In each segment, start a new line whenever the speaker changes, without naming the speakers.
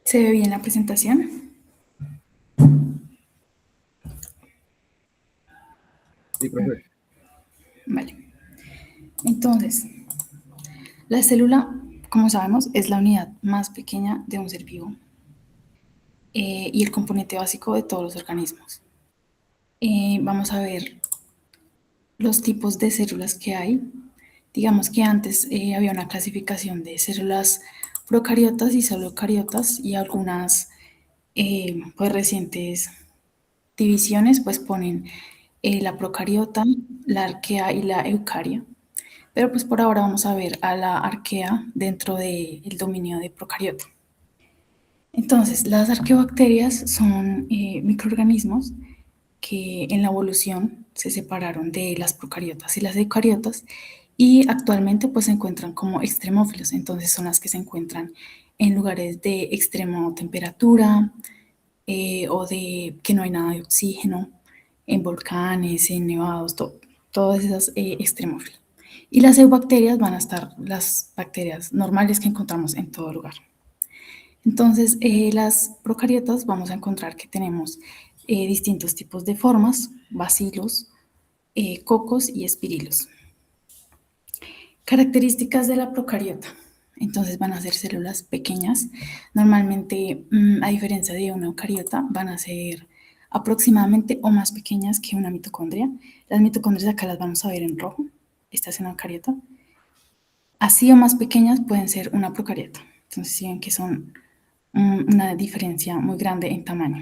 ¿Se ve bien la presentación?
Sí, profe.
Vale. Entonces, la célula, como sabemos, es la unidad más pequeña de un ser vivo y el componente básico de todos los organismos. Vamos a ver los tipos de células que hay. Digamos que antes había una clasificación de células procariotas y solo eucariotas y algunas pues recientes divisiones pues ponen la procariota, la arquea y la eucaria. Pero pues por ahora vamos a ver a la arquea dentro del dominio de procariota. Entonces, las arqueobacterias son microorganismos que en la evolución se separaron de las procariotas y las eucariotas y actualmente pues se encuentran como extremófilos, entonces son las que se encuentran en lugares de extrema temperatura o de que no hay nada de oxígeno, en volcanes, en nevados, todas esas extremófilas. Y las eubacterias van a estar las bacterias normales que encontramos en todo lugar. Entonces, las procariotas vamos a encontrar que tenemos distintos tipos de formas, bacilos, cocos y espirilos. Características de la procariota. Entonces van a ser células pequeñas. Normalmente, a diferencia de una eucariota, van a ser aproximadamente o más pequeñas que una mitocondria. Las mitocondrias acá las vamos a ver en rojo. Esta es una eucariota. Así o más pequeñas pueden ser una procariota. Entonces, si ven que son una diferencia muy grande en tamaño.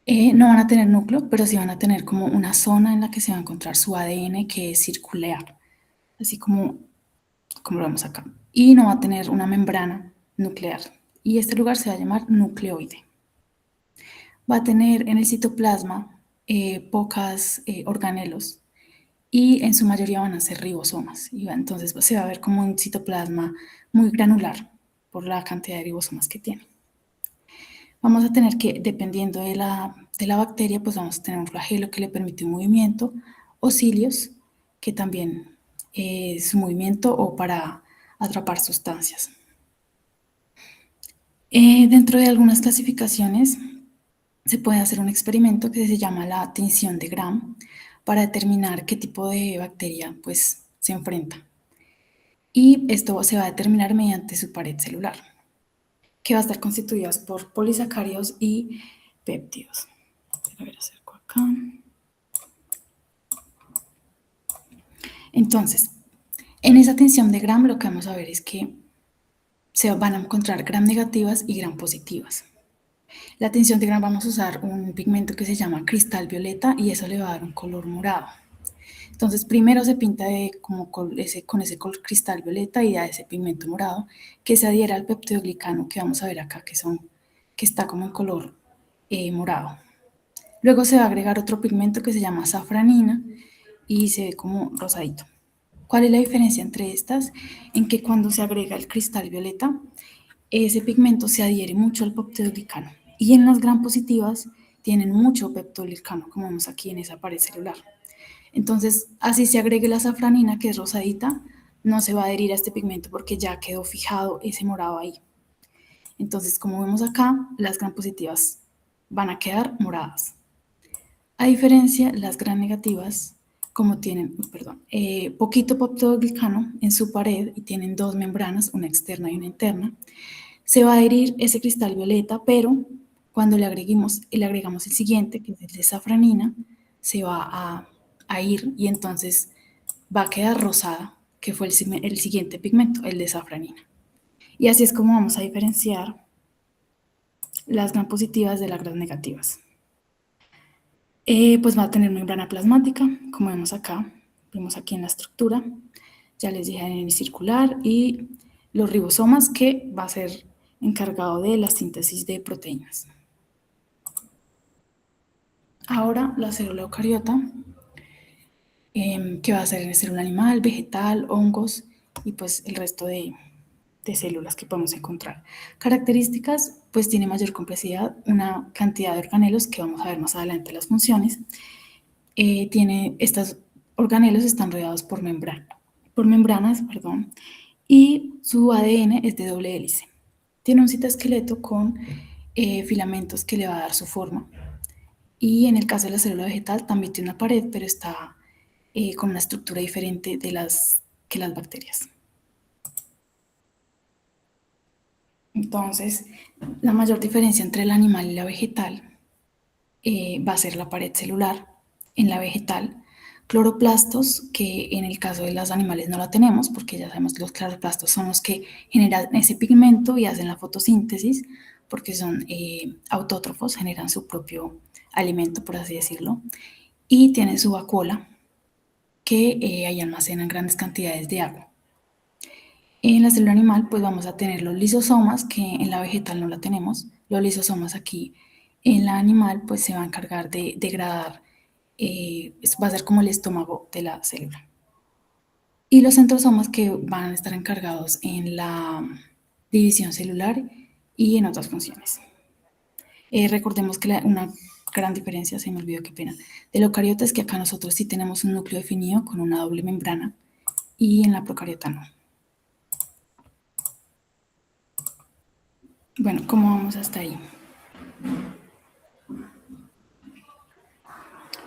No van a tener núcleo, pero sí van a tener como una zona en la que se va a encontrar su ADN que es circular, así como lo vemos acá. Y no va a tener una membrana nuclear. Y este lugar se va a llamar nucleoide. Va a tener en el citoplasma pocas organelos y en su mayoría van a ser ribosomas. Y entonces se va a ver como un citoplasma muy granular por la cantidad de ribosomas que tiene. Vamos a tener que, dependiendo de la bacteria, pues vamos a tener un flagelo que le permite un movimiento, o cilios, que también es un movimiento o para atrapar sustancias. Dentro de algunas clasificaciones se puede hacer un experimento que se llama la tinción de Gram para determinar qué tipo de bacteria pues, se enfrenta. Y esto se va a determinar mediante su pared celular, que va a estar constituida por polisacáridos y péptidos. A ver, acerco acá. Entonces, en esa tensión de Gram lo que vamos a ver es que se van a encontrar Gram negativas y Gram positivas. La tensión de Gram vamos a usar un pigmento que se llama cristal violeta y eso le va a dar un color morado. Entonces, primero se pinta con ese color cristal violeta y da ese pigmento morado que se adhiera al peptidoglicano que vamos a ver acá, que está como en color morado. Luego se va a agregar otro pigmento que se llama safranina y se ve como rosadito. ¿Cuál es la diferencia entre estas? En que cuando se agrega el cristal violeta, ese pigmento se adhiere mucho al peptidoglicano y en las gram positivas tienen mucho peptidoglicano, como vemos aquí en esa pared celular. Entonces, así se agregue la safranina, que es rosadita, no se va a adherir a este pigmento porque ya quedó fijado ese morado ahí. Entonces, como vemos acá, las gram positivas van a quedar moradas. A diferencia, las gram negativas, como tienen, poquito peptidoglicano en su pared y tienen dos membranas, una externa y una interna, se va a adherir ese cristal violeta, pero cuando le agregamos el siguiente, que es el de safranina, se va a ir y entonces va a quedar rosada, que fue el siguiente pigmento, el de safranina. Y así es como vamos a diferenciar las gram positivas de las gram negativas. Pues va a tener membrana plasmática, como vemos aquí en la estructura. Ya les dije en el circular y los ribosomas, que va a ser encargado de la síntesis de proteínas. Ahora la célula eucariota, que va a ser un animal, vegetal, hongos y pues el resto de células que podemos encontrar. Características, pues tiene mayor complejidad, una cantidad de organelos que vamos a ver más adelante las funciones. Estos organelos están rodeados por membranas, y su ADN es de doble hélice. Tiene un citoesqueleto con filamentos que le va a dar su forma. Y en el caso de la célula vegetal también tiene una pared, pero está con una estructura diferente que las bacterias. Entonces, la mayor diferencia entre el animal y la vegetal va a ser la pared celular. En la vegetal, cloroplastos, que en el caso de los animales no la tenemos, porque ya sabemos que los cloroplastos son los que generan ese pigmento y hacen la fotosíntesis, porque son autótrofos, generan su propio alimento, por así decirlo, y tienen su vacuola, que ahí almacenan grandes cantidades de agua. En la célula animal, pues vamos a tener los lisosomas, que en la vegetal no la tenemos. Los lisosomas aquí en la animal, pues se va a encargar de degradar, va a ser como el estómago de la célula. Y los centrosomas que van a estar encargados en la división celular y en otras funciones. Recordemos que una gran diferencia, se me olvidó, qué pena, del eucariota es que acá nosotros sí tenemos un núcleo definido con una doble membrana y en la procariota no. Bueno, ¿cómo vamos hasta ahí?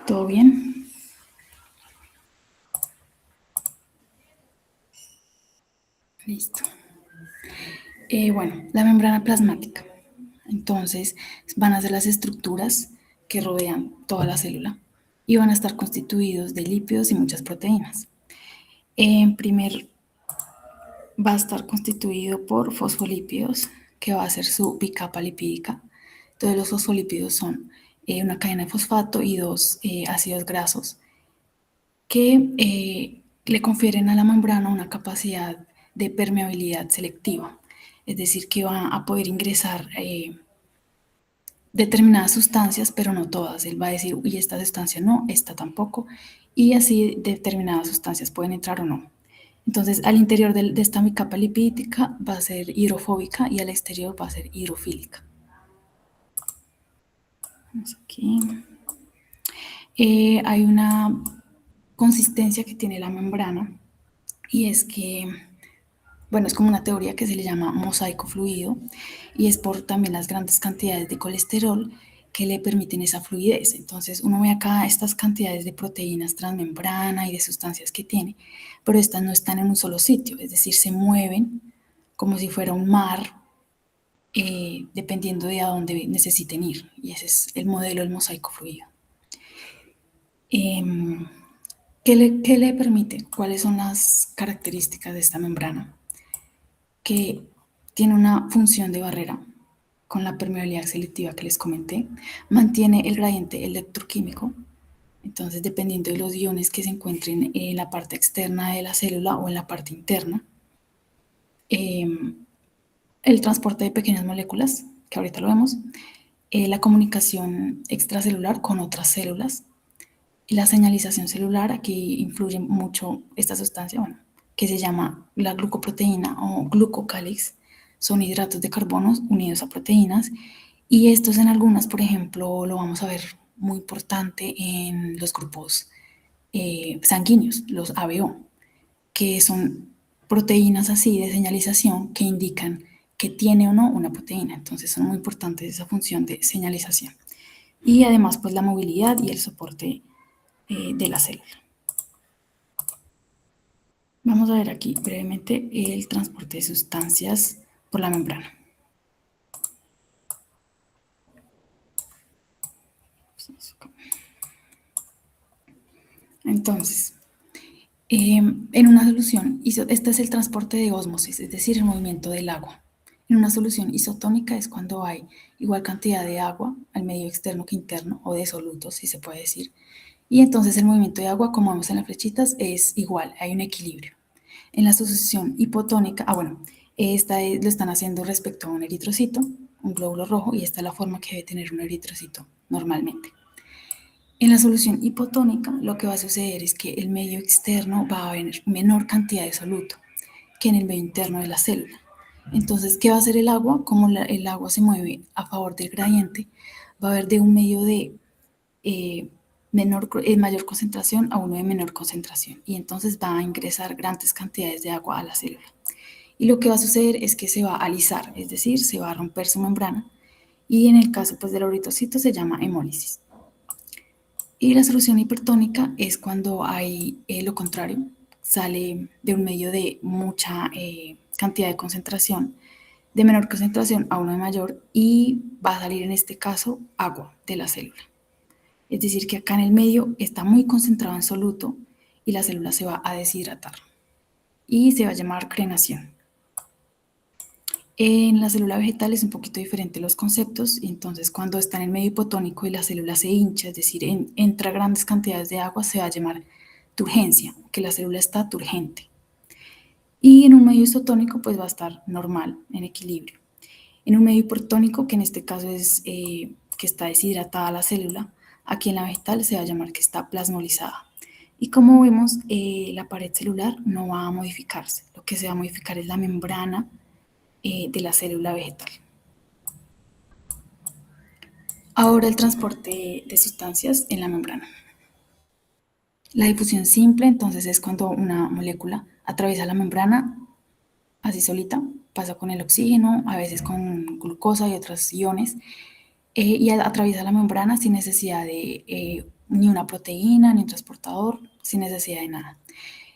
¿Todo bien? Listo. Bueno, la membrana plasmática. Entonces, van a ser las estructuras que rodean toda la célula y van a estar constituidos de lípidos y muchas proteínas. En primer, va a estar constituido por fosfolípidos, que va a ser su bicapa lipídica. Entonces, los fosfolípidos son una cadena de fosfato y dos ácidos grasos que le confieren a la membrana una capacidad de permeabilidad selectiva, es decir, que va a poder ingresar determinadas sustancias, pero no todas. Él va a decir, uy, esta sustancia no, esta tampoco, y así determinadas sustancias pueden entrar o no. Entonces, al interior de esta capa lipídica va a ser hidrofóbica y al exterior va a ser hidrofílica. Vamos aquí. Hay una consistencia que tiene la membrana y es que, bueno, es como una teoría que se le llama mosaico fluido y es por también las grandes cantidades de colesterol que le permiten esa fluidez. Entonces uno ve acá estas cantidades de proteínas transmembrana y de sustancias que tiene, pero estas no están en un solo sitio, es decir, se mueven como si fuera un mar, dependiendo de a dónde necesiten ir. Y ese es el modelo del mosaico fluido. ¿Qué le permite? ¿Cuáles son las características de esta membrana? Que tiene una función de barrera con la permeabilidad selectiva que les comenté, mantiene el gradiente electroquímico, entonces dependiendo de los iones que se encuentren en la parte externa de la célula o en la parte interna, el transporte de pequeñas moléculas, que ahorita lo vemos, la comunicación extracelular con otras células, y la señalización celular, aquí influye mucho esta sustancia, bueno, que se llama la glucoproteína o glucocálix, son hidratos de carbono unidos a proteínas, y estos en algunas, por ejemplo, lo vamos a ver muy importante en los grupos sanguíneos, los ABO, que son proteínas así de señalización que indican que tiene o no una proteína. Entonces son muy importantes esa función de señalización. Y además, pues la movilidad y el soporte de la célula. Vamos a ver aquí brevemente el transporte de sustancias por la membrana. Entonces, en una solución, este es el transporte de ósmosis, es decir, el movimiento del agua. En una solución isotónica es cuando hay igual cantidad de agua al medio externo que interno, o de solutos, si se puede decir. Y entonces el movimiento de agua, como vemos en las flechitas, es igual, hay un equilibrio. En la solución hipotónica, lo están haciendo respecto a un eritrocito, un glóbulo rojo, y esta es la forma que debe tener un eritrocito normalmente. En la solución hipotónica, lo que va a suceder es que el medio externo va a haber menor cantidad de soluto que en el medio interno de la célula. Entonces, ¿qué va a hacer el agua? Como el agua se mueve a favor del gradiente, va a haber de un medio de mayor concentración a uno de menor concentración, y entonces va a ingresar grandes cantidades de agua a la célula. y lo que va a suceder es que se va a alisar, es decir, se va a romper su membrana, y en el caso pues, del eritrocito se llama hemólisis. Y la solución hipertónica es cuando hay lo contrario, sale de un medio de mucha cantidad de concentración, de menor concentración a uno de mayor, y va a salir en este caso agua de la célula. Es decir, que acá en el medio está muy concentrado en soluto y la célula se va a deshidratar y se va a llamar crenación. En la célula vegetal es un poquito diferente los conceptos, y entonces cuando está en el medio hipotónico y la célula se hincha, es decir, entra grandes cantidades de agua, se va a llamar turgencia, que la célula está turgente. Y en un medio isotónico pues va a estar normal, en equilibrio. En un medio hipertónico, que en este caso es que está deshidratada la célula, aquí en la vegetal se va a llamar que está plasmolizada. Y como vemos, la pared celular no va a modificarse, lo que se va a modificar es la membrana de la célula vegetal. Ahora el transporte de sustancias en la membrana. La difusión simple, entonces, es cuando una molécula atraviesa la membrana así solita, pasa con el oxígeno, a veces con glucosa y otros iones, y atraviesa la membrana sin necesidad de ni una proteína, ni un transportador, sin necesidad de nada.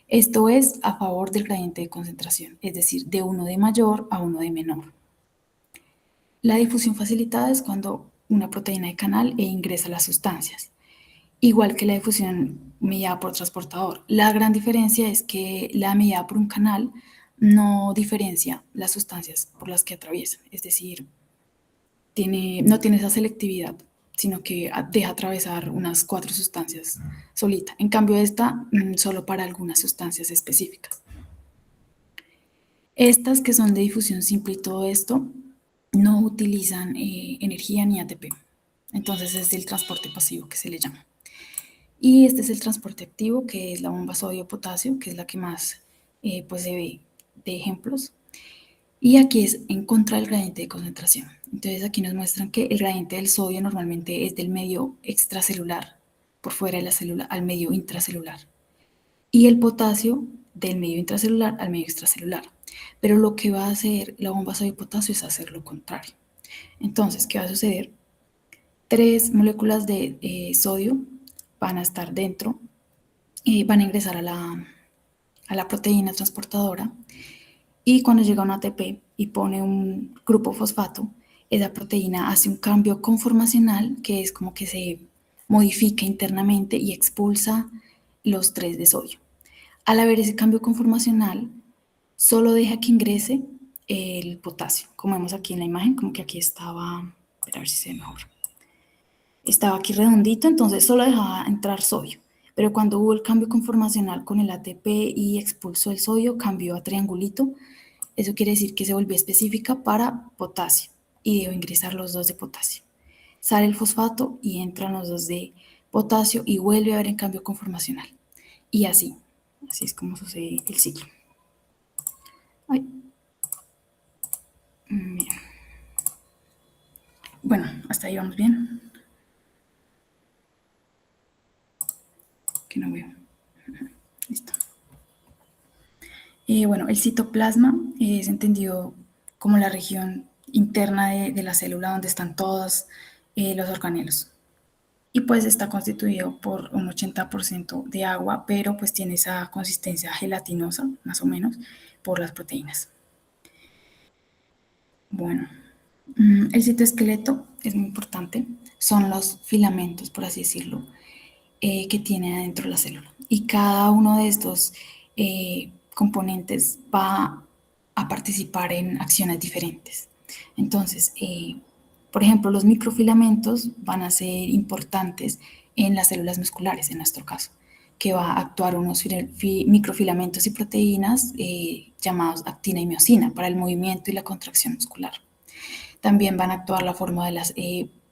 Esto es a favor del gradiente de concentración, es decir, de uno de mayor a uno de menor. La difusión facilitada es cuando una proteína de canal ingresa las sustancias, igual que la difusión mediada por transportador. La gran diferencia es que la mediada por un canal no diferencia las sustancias por las que atraviesan, es decir, no tiene esa selectividad, sino que deja atravesar unas 4 sustancias solita. En cambio, esta solo para algunas sustancias específicas. Estas que son de difusión simple y todo esto, no utilizan energía ni ATP. Entonces es el transporte pasivo que se le llama. Y este es el transporte activo, que es la bomba sodio-potasio, que es la que más pues se ve de ejemplos. Y aquí es en contra del gradiente de concentración. Entonces aquí nos muestran que el gradiente del sodio normalmente es del medio extracelular, por fuera de la célula, al medio intracelular. Y el potasio del medio intracelular al medio extracelular. Pero lo que va a hacer la bomba sodio-potasio es hacer lo contrario. Entonces, ¿qué va a suceder? 3 moléculas de sodio van a estar dentro, van a ingresar a la proteína transportadora, y cuando llega un ATP y pone un grupo fosfato, esa proteína hace un cambio conformacional, que es como que se modifica internamente y expulsa los 3 de sodio. Al haber ese cambio conformacional, solo deja que ingrese el potasio, como vemos aquí en la imagen, como que aquí estaba, a ver si se ve mejor. Estaba aquí redondito, entonces solo dejaba entrar sodio. Pero cuando hubo el cambio conformacional con el ATP y expulsó el sodio, cambió a triangulito. Eso quiere decir que se volvió específica para potasio y debo ingresar los 2 de potasio. Sale el fosfato y entran los 2 de potasio y vuelve a haber el cambio conformacional. Y así es como sucede el ciclo. Ay. Bien. Bueno, hasta ahí vamos bien. Que no veo. Listo. Bueno, el citoplasma es entendido como la región interna de la célula donde están todos los organelos. Y pues está constituido por un 80% de agua, pero pues tiene esa consistencia gelatinosa, más o menos, por las proteínas. Bueno, el citoesqueleto es muy importante, son los filamentos, por así decirlo, que tiene adentro la célula. Y cada uno de estos componentes va a participar en acciones diferentes. Entonces, por ejemplo, los microfilamentos van a ser importantes en las células musculares, en nuestro caso, que va a actuar unos microfilamentos y proteínas llamados actina y miosina para el movimiento y la contracción muscular. También van a actuar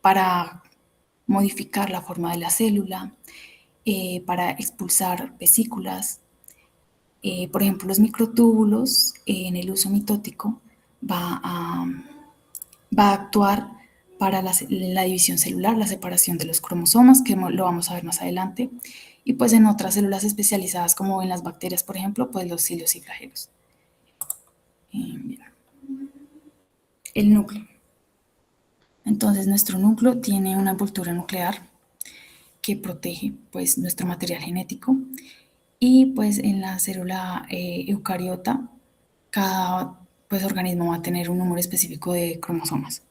para modificar la forma de la célula, para expulsar vesículas. Por ejemplo, los microtúbulos en el uso mitótico va a actuar para la división celular, la separación de los cromosomas, que lo vamos a ver más adelante, y pues en otras células especializadas como en las bacterias, por ejemplo, pues los cilios y flagelos. El núcleo. Entonces, nuestro núcleo tiene una envoltura nuclear que protege pues, nuestro material genético y pues en la célula eucariota cada pues, organismo va a tener un número específico de cromosomas.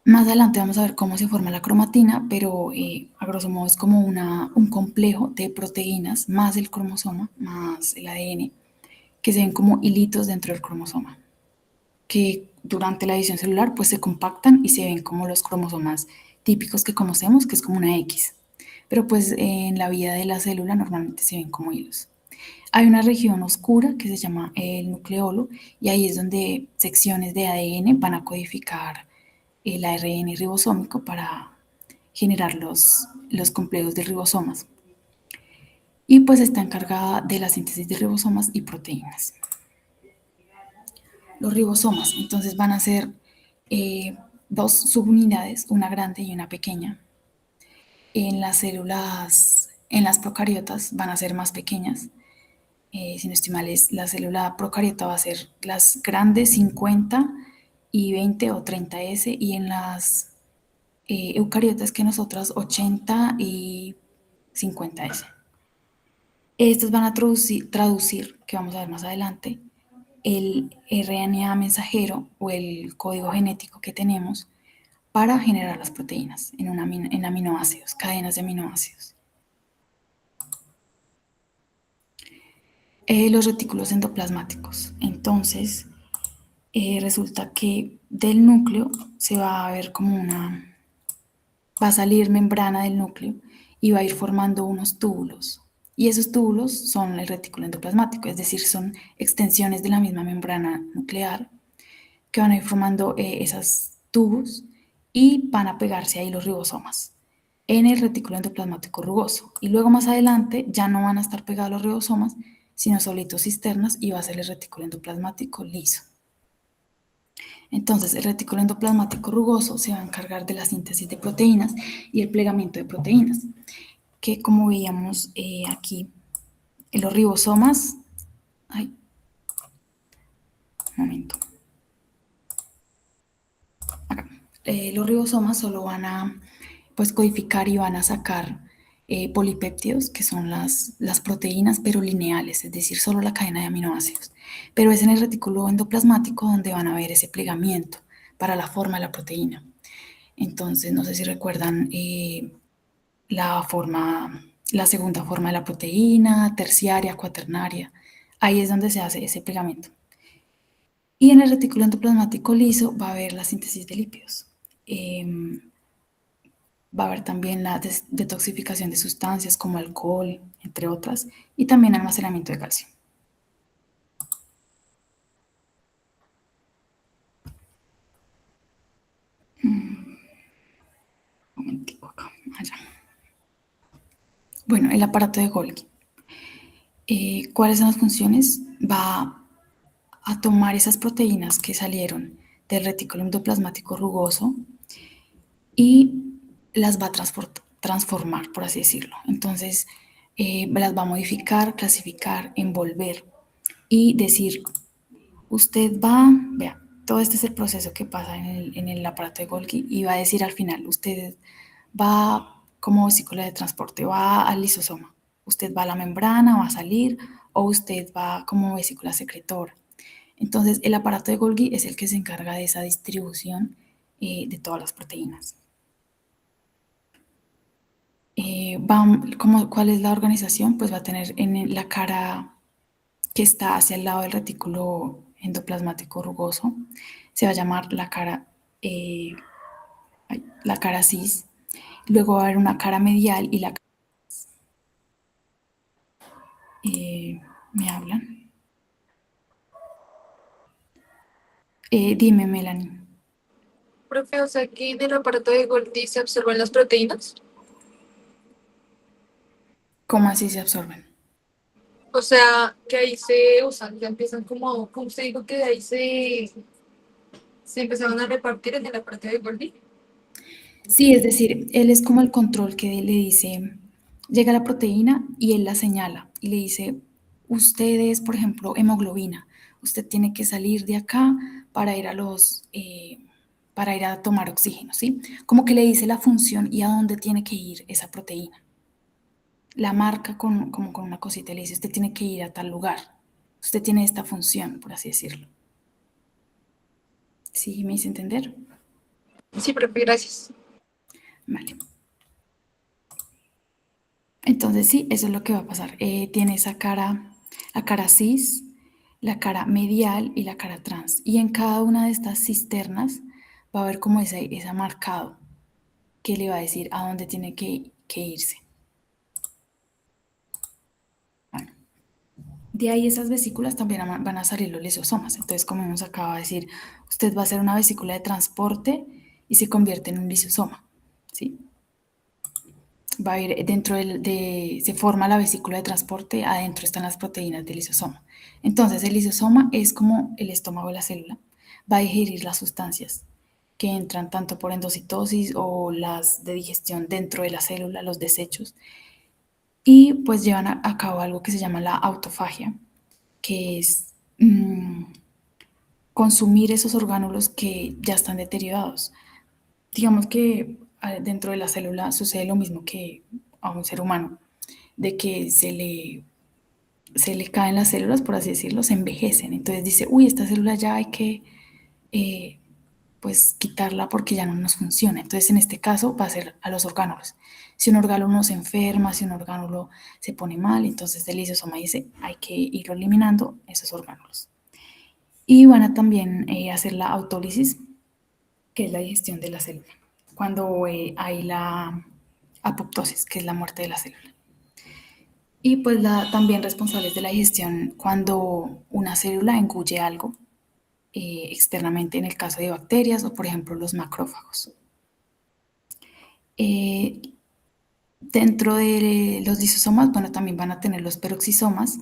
Más adelante vamos a ver cómo se forma la cromatina, pero a grosso modo es como un complejo de proteínas más el cromosoma, más el ADN, que se ven como hilitos dentro del cromosoma, que durante la división celular pues se compactan y se ven como los cromosomas típicos que conocemos, que es como una X. Pero pues en la vida de la célula normalmente se ven como hilos. Hay una región oscura que se llama el nucleolo y ahí es donde secciones de ADN van a codificar el ARN ribosómico para generar los complejos de ribosomas. Y pues está encargada de la síntesis de ribosomas y proteínas. Los ribosomas entonces van a ser dos subunidades, una grande y una pequeña. En las células, en las procariotas van a ser más pequeñas. Si no estoy mal, la célula procariota va a ser las grandes 50 y 20 o 30S y en las eucariotas que nosotras 80 y 50S. Estos van a traducir, que vamos a ver más adelante, el RNA mensajero o el código genético que tenemos para generar las proteínas en aminoácidos, cadenas de aminoácidos. Los retículos endoplasmáticos. Entonces, resulta que del núcleo se va a ver como va a salir membrana del núcleo y va a ir formando unos túbulos. Y esos túbulos son el retículo endoplasmático, es decir, son extensiones de la misma membrana nuclear que van a ir formando esos tubos y van a pegarse ahí los ribosomas en el retículo endoplasmático rugoso. Y luego más adelante ya no van a estar pegados los ribosomas, sino solitos cisternas y va a ser el retículo endoplasmático liso. Entonces, el retículo endoplasmático rugoso se va a encargar de la síntesis de proteínas y el plegamiento de proteínas, que como veíamos aquí, en los ribosomas, un momento, acá, los ribosomas solo van a pues, codificar y van a sacar polipéptidos, que son las proteínas, pero lineales, es decir, solo la cadena de aminoácidos. Pero es en el retículo endoplasmático donde van a ver ese plegamiento para la forma de la proteína. Entonces, no sé si recuerdan la segunda forma de la proteína, terciaria, cuaternaria. Ahí es donde se hace ese pegamento. Y en el retículo endoplasmático liso va a haber la síntesis de lípidos. Va a haber también la detoxificación de sustancias como alcohol, entre otras, y también almacenamiento de calcio. Un momentico acá, allá. Bueno, el aparato de Golgi. ¿Cuáles son las funciones? Va a tomar esas proteínas que salieron del retículo endoplasmático rugoso y las va a transformar, por así decirlo. Entonces, las va a modificar, clasificar, envolver y decir, usted va, vea, todo este es el proceso que pasa en el aparato de Golgi y va a decir al final, usted va como vesícula de transporte, va al lisosoma, usted va a la membrana, va a salir, o usted va como vesícula secretora. Entonces, el aparato de Golgi es el que se encarga de esa distribución de todas las proteínas. ¿Cuál es la organización? Pues va a tener en la cara que está hacia el lado del retículo endoplasmático rugoso, se va a llamar la cara cis. Luego va a haber una cara medial y la ¿me hablan? Dime, Melanie.
Profe, o sea que en el aparato de Golgi se absorben las proteínas.
¿Cómo así se absorben?
O sea, que ahí se usan, ya empiezan como usted dijo que de ahí se empezaron a repartir en el aparato de Golgi.
Sí, es decir, él es como el control que le dice, llega la proteína y él la señala y le dice, usted es, por ejemplo, hemoglobina. Usted tiene que salir de acá para ir para ir a tomar oxígeno, ¿sí? Como que le dice la función y a dónde tiene que ir esa proteína. La marca como con una cosita y le dice, usted tiene que ir a tal lugar. Usted tiene esta función, por así decirlo. ¿Sí me hice entender?
Sí, profe, gracias.
Vale. Entonces sí, eso es lo que va a pasar. Tiene esa cara, la cara cis, la cara medial y la cara trans. Y en cada una de estas cisternas va a haber como ese marcado que le va a decir a dónde tiene que irse. Bueno, de ahí esas vesículas también van a salir los lisosomas. Entonces, como nos acaba de decir, usted va a hacer una vesícula de transporte y se convierte en un lisosoma, ¿sí? Va a ir dentro se forma la vesícula de transporte, adentro están las proteínas del lisosoma. Entonces, el lisosoma es como el estómago de la célula, va a digerir las sustancias que entran tanto por endocitosis o las de digestión dentro de la célula, los desechos, y pues llevan a cabo algo que se llama la autofagia, que es consumir esos orgánulos que ya están deteriorados. Digamos que dentro de la célula sucede lo mismo que a un ser humano, de que se le caen las células, por así decirlo, se envejecen. Entonces dice, uy, esta célula ya hay que eh, pues quitarla porque ya no nos funciona. Entonces en este caso va a ser a los orgánulos. Si un órgano se enferma, si un órgano se pone mal, entonces el lisosoma dice, hay que ir eliminando esos orgánulos. Y van a también hacer la autólisis, que es la digestión de la célula, cuando hay la apoptosis, que es la muerte de la célula. Y pues también responsables de la digestión cuando una célula engulle algo externamente, en el caso de bacterias o por ejemplo los macrófagos. Eh, Dentro de los lisosomas, bueno, también van a tener los peroxisomas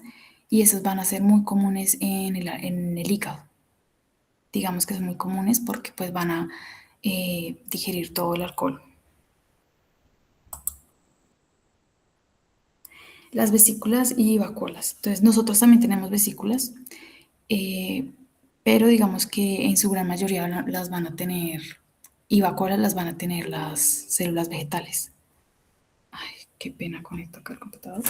y esos van a ser muy comunes en el hígado. Digamos que son muy comunes porque pues van a digerir todo el alcohol. Las vesículas y vacuolas. Entonces, nosotros también tenemos vesículas, eh, pero digamos que en su gran mayoría las van a tener, y vacuolas las van a tener las células vegetales. Ay, qué pena conecto acá el computador.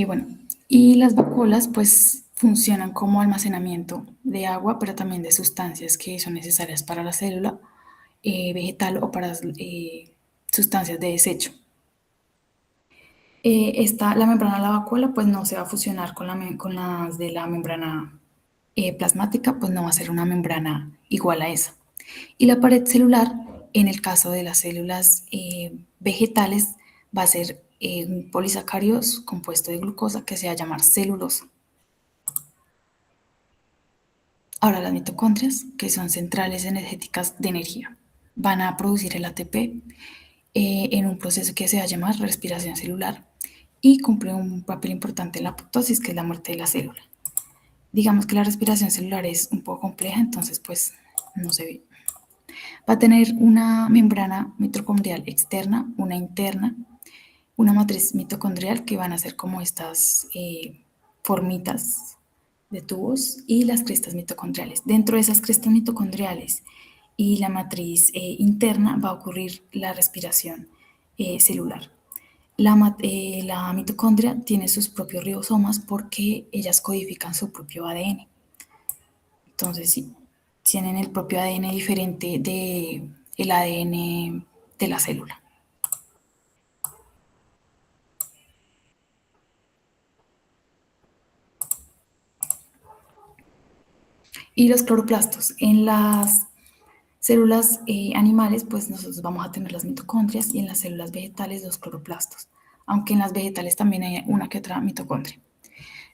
Bueno, y las vacuolas pues funcionan como almacenamiento de agua, pero también de sustancias que son necesarias para la célula vegetal o para sustancias de desecho. La membrana de la vacuola pues no se va a fusionar con las de la membrana plasmática, pues no va a ser una membrana igual a esa. Y la pared celular, en el caso de las células vegetales, va a ser un polisacáridos compuesto de glucosa que se va a llamar celulosa. Ahora las mitocondrias, que son centrales energéticas de energía, van a producir el ATP en un proceso que se va a llamar respiración celular y cumple un papel importante en la apoptosis, que es la muerte de la célula. Digamos que la respiración celular es un poco compleja, entonces pues no se ve. Va a tener una membrana mitocondrial externa, una interna, una matriz mitocondrial que van a ser como estas formitas de tubos y las crestas mitocondriales. Dentro de esas crestas mitocondriales y la matriz interna va a ocurrir la respiración celular. La mitocondria tiene sus propios ribosomas porque ellas codifican su propio ADN. Entonces, sí, tienen el propio ADN diferente del ADN de la célula. Y los cloroplastos. En las células animales, pues nosotros vamos a tener las mitocondrias y en las células vegetales los cloroplastos, aunque en las vegetales también hay una que otra mitocondria.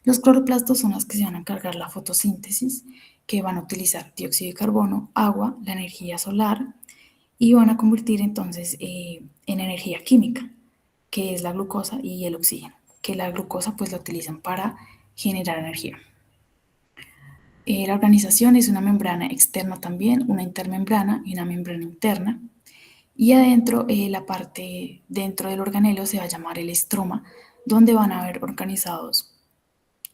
Los cloroplastos son las que se van a encargar la fotosíntesis, que van a utilizar dióxido de carbono, agua, la energía solar y van a convertir entonces en energía química, que es la glucosa y el oxígeno, que la glucosa pues la utilizan para generar energía. La organización es una membrana externa también, una intermembrana y una membrana interna. Y adentro, la parte dentro del organelo se va a llamar el estroma, donde van a haber organizados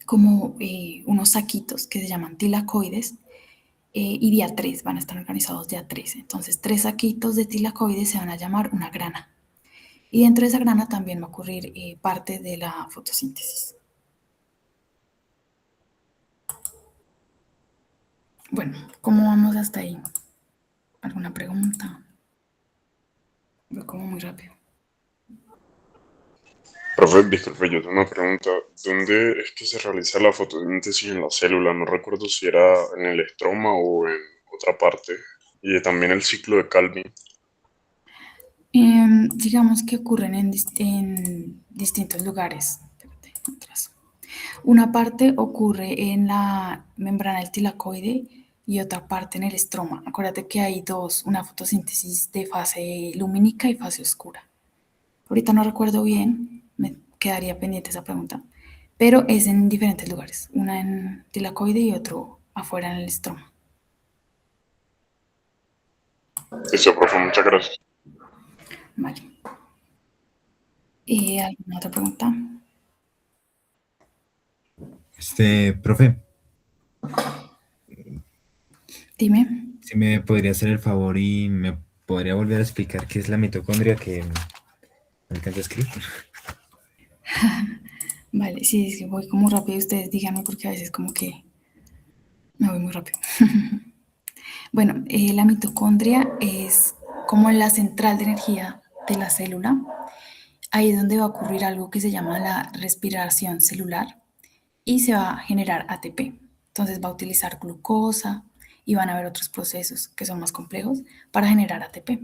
como unos saquitos que se llaman tilacoides y de a tres, van a estar organizados de a tres. Entonces, tres saquitos de tilacoides se van a llamar una grana. Y dentro de esa grana también va a ocurrir parte de la fotosíntesis. Bueno, ¿cómo vamos hasta ahí? ¿Alguna pregunta? Voy como muy rápido.
Profe, disculpe, yo tengo una pregunta. ¿Dónde es que se realiza la fotosíntesis en la célula? No recuerdo si era en el estroma o en otra parte. Y también el ciclo de Calvin.
Digamos que ocurren en distintos lugares. Espérate, atrás. Una parte ocurre en la membrana del tilacoide y otra parte en el estroma. Acuérdate que hay dos, una fotosíntesis de fase lumínica y fase oscura. Ahorita no recuerdo bien, me quedaría pendiente esa pregunta, pero es en diferentes lugares, una en tilacoide y otro afuera en el estroma.
Dice, profe, muchas gracias.
Vale. ¿Alguna otra pregunta?
Profe,
Dime.
si me podría hacer el favor y me podría volver a explicar qué es la mitocondria que me alcanza a escribir.
Vale, sí, es que voy como rápido, ustedes díganme porque a veces como que me voy muy rápido. Bueno, la mitocondria es como la central de energía de la célula. Ahí es donde va a ocurrir algo que se llama la respiración celular y se va a generar ATP. Entonces va a utilizar glucosa y van a haber otros procesos que son más complejos para generar ATP.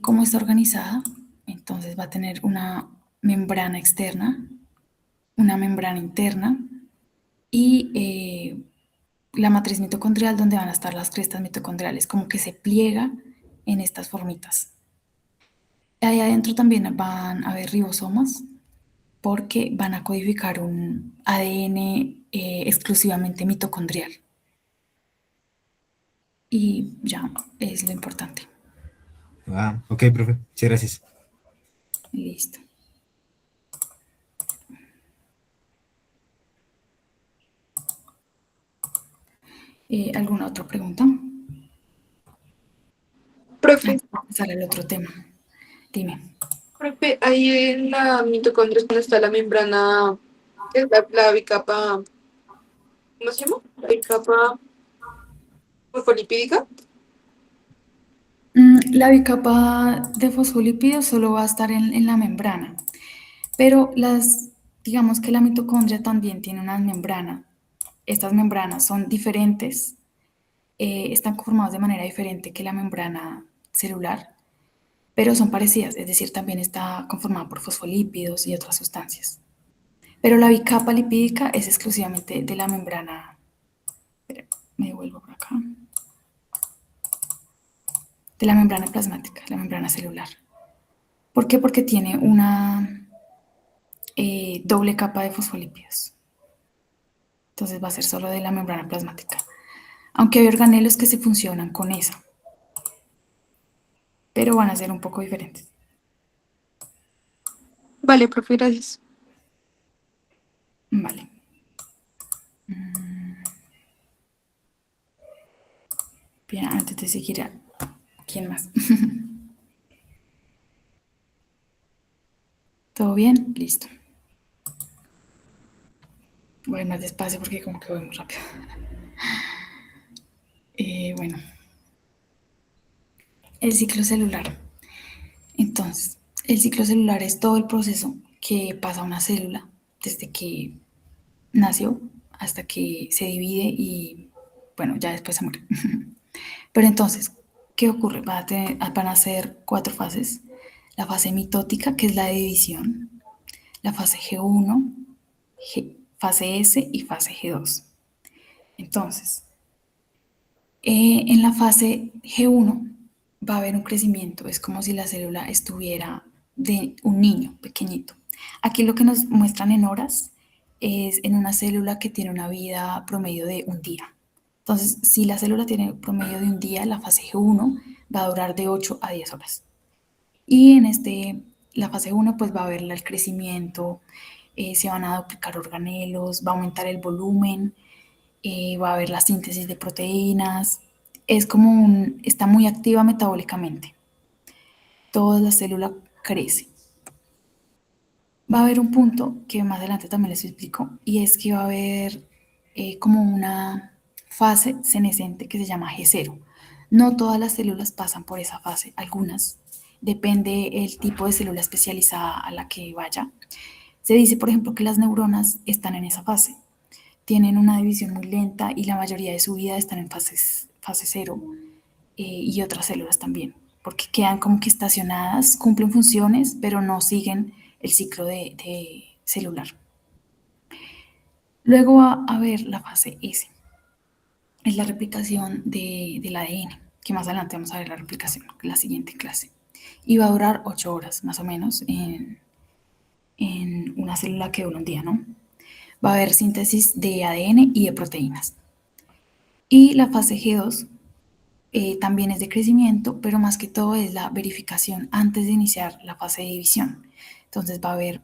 ¿Cómo está organizada? Entonces va a tener una membrana externa, una membrana interna y la matriz mitocondrial donde van a estar las crestas mitocondriales, como que se pliega en estas formitas. Ahí adentro también van a haber ribosomas porque van a codificar un ADN exclusivamente mitocondrial. Y ya es lo importante.
Ah, ok, profe. Muchas gracias.
Listo. ¿Alguna otra pregunta?
Profe,
Sale el otro tema. Dime.
profe, ahí en la mitocondria es donde está la membrana, que es la bicapa, ¿cómo se llama? La bicapa fosfolipídica.
La bicapa de fosfolípidos solo va a estar en la membrana, pero digamos que la mitocondria también tiene una membrana. Estas membranas son diferentes, están conformadas de manera diferente que la membrana celular, pero son parecidas, es decir, también está conformada por fosfolípidos y otras sustancias. Pero la bicapa lipídica es exclusivamente de la membrana. Espera, me devuelvo por acá. De la membrana plasmática, la membrana celular. ¿Por qué? Porque tiene una doble capa de fosfolípidos. Entonces va a ser solo de la membrana plasmática. Aunque hay organelos que se funcionan con esa, pero van a ser un poco diferentes.
Vale, profe, gracias.
Vale. Bien, antes de seguir, ¿quién más? ¿Todo bien? Listo. Voy más despacio porque como que voy muy rápido. Bueno, el ciclo celular. Entonces, el ciclo celular es todo el proceso que pasa una célula desde que nació hasta que se divide y, bueno, ya después se muere. Pero entonces, ¿qué ocurre? Van a ser 4 fases. La fase mitótica, que es la de división, la fase G1, fase S y fase G2. Entonces, en la fase G1 va a haber un crecimiento, es como si la célula estuviera de un niño pequeñito. Aquí lo que nos muestran en horas es en una célula que tiene una vida promedio de un día. Entonces, si la célula tiene promedio de un día, la fase G1 va a durar de 8 a 10 horas. Y en la fase 1 pues va a haber el crecimiento, se van a duplicar organelos, va a aumentar el volumen, va a haber la síntesis de proteínas. Es como está muy activa metabólicamente. Toda la célula crece. Va a haber un punto que más adelante también les explico, y es que va a haber como una fase senescente que se llama G0. No todas las células pasan por esa fase, algunas. Depende el tipo de célula especializada a la que vaya. Se dice, por ejemplo, que las neuronas están en esa fase. Tienen una división muy lenta y la mayoría de su vida están en fase 0, y otras células también, porque quedan como que estacionadas, cumplen funciones, pero no siguen el ciclo de celular. Luego va a haber la fase S, es la replicación del ADN, que más adelante vamos a ver la replicación, la siguiente clase. Y va a durar 8 horas más o menos en una célula que dura un día, ¿no? Va a haber síntesis de ADN y de proteínas. Y la fase G2 también es de crecimiento, pero más que todo es la verificación antes de iniciar la fase de división. Entonces va a ver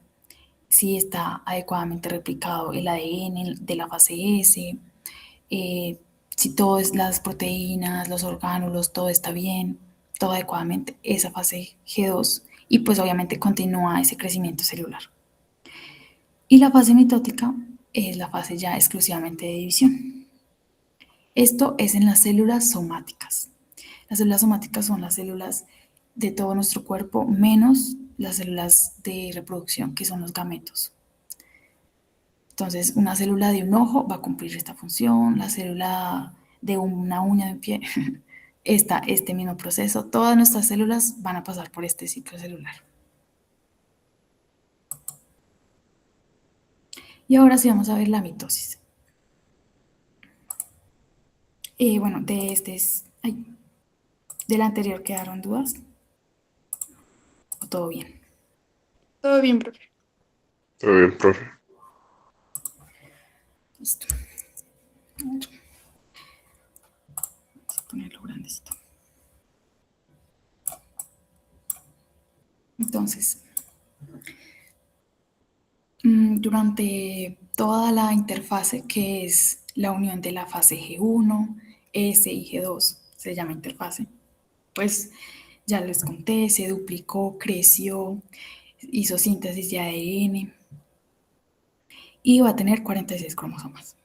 si está adecuadamente replicado el ADN de la fase S, si todas las proteínas, los orgánulos, todo está bien, todo adecuadamente, esa fase G2, y pues obviamente continúa ese crecimiento celular. Y la fase mitótica es la fase ya exclusivamente de división. Esto es en las células somáticas. Las células somáticas son las células de todo nuestro cuerpo, menos las células de reproducción, que son los gametos. Entonces, una célula de un ojo va a cumplir esta función, la célula de una uña de un pie, este mismo proceso. Todas nuestras células van a pasar por este ciclo celular. Y ahora sí vamos a ver la mitosis. Bueno, del anterior quedaron dudas. ¿O todo bien?
Todo bien, profe.
Todo bien, profe.
Listo. Voy a ponerlo grandecito. Entonces, durante toda la interfase, que es la unión de la fase G1, S y G2, se llama interfase, pues ya les conté, se duplicó, creció, hizo síntesis de ADN y va a tener 46 cromosomas.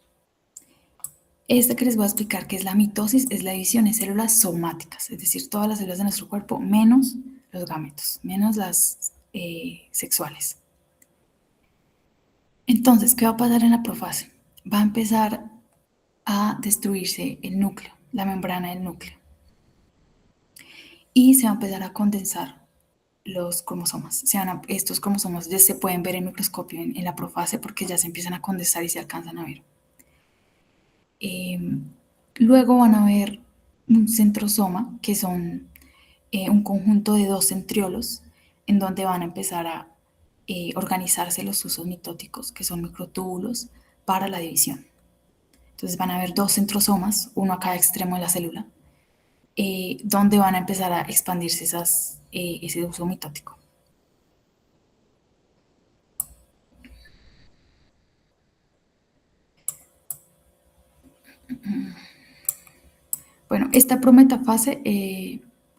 Esta que les voy a explicar, que es la mitosis, es la división en células somáticas, es decir, todas las células de nuestro cuerpo, menos los gametos, menos las sexuales. Entonces, ¿qué va a pasar en la profase? Va a empezar a destruirse el núcleo, la membrana del núcleo. Y se va a empezar a condensar los cromosomas. Estos cromosomas ya se pueden ver en microscopio en la profase porque ya se empiezan a condensar y se alcanzan a ver. Luego van a ver un centrosoma, que son un conjunto de 2 centriolos, en donde van a empezar a organizarse los usos mitóticos, que son microtúbulos, para la división. Entonces van a haber 2 centrosomas, uno a cada extremo de la célula, donde van a empezar a expandirse ese uso mitótico. Bueno, esta prometafase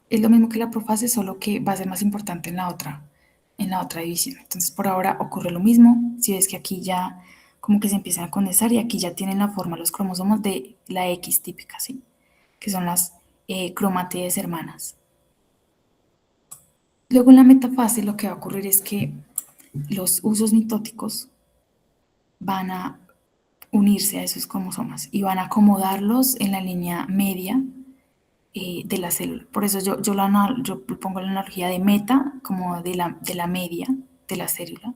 es lo mismo que la profase, solo que va a ser más importante en la otra división. Entonces, por ahora ocurre lo mismo. Si ves que aquí ya como que se empiezan a condensar y aquí ya tienen la forma los cromosomas de la X típica, ¿sí? Que son las cromátides hermanas. Luego en la metafase lo que va a ocurrir es que los usos mitóticos van a unirse a esos cromosomas y van a acomodarlos en la línea media de la célula. Por eso yo pongo la analogía de meta como de la media de la célula.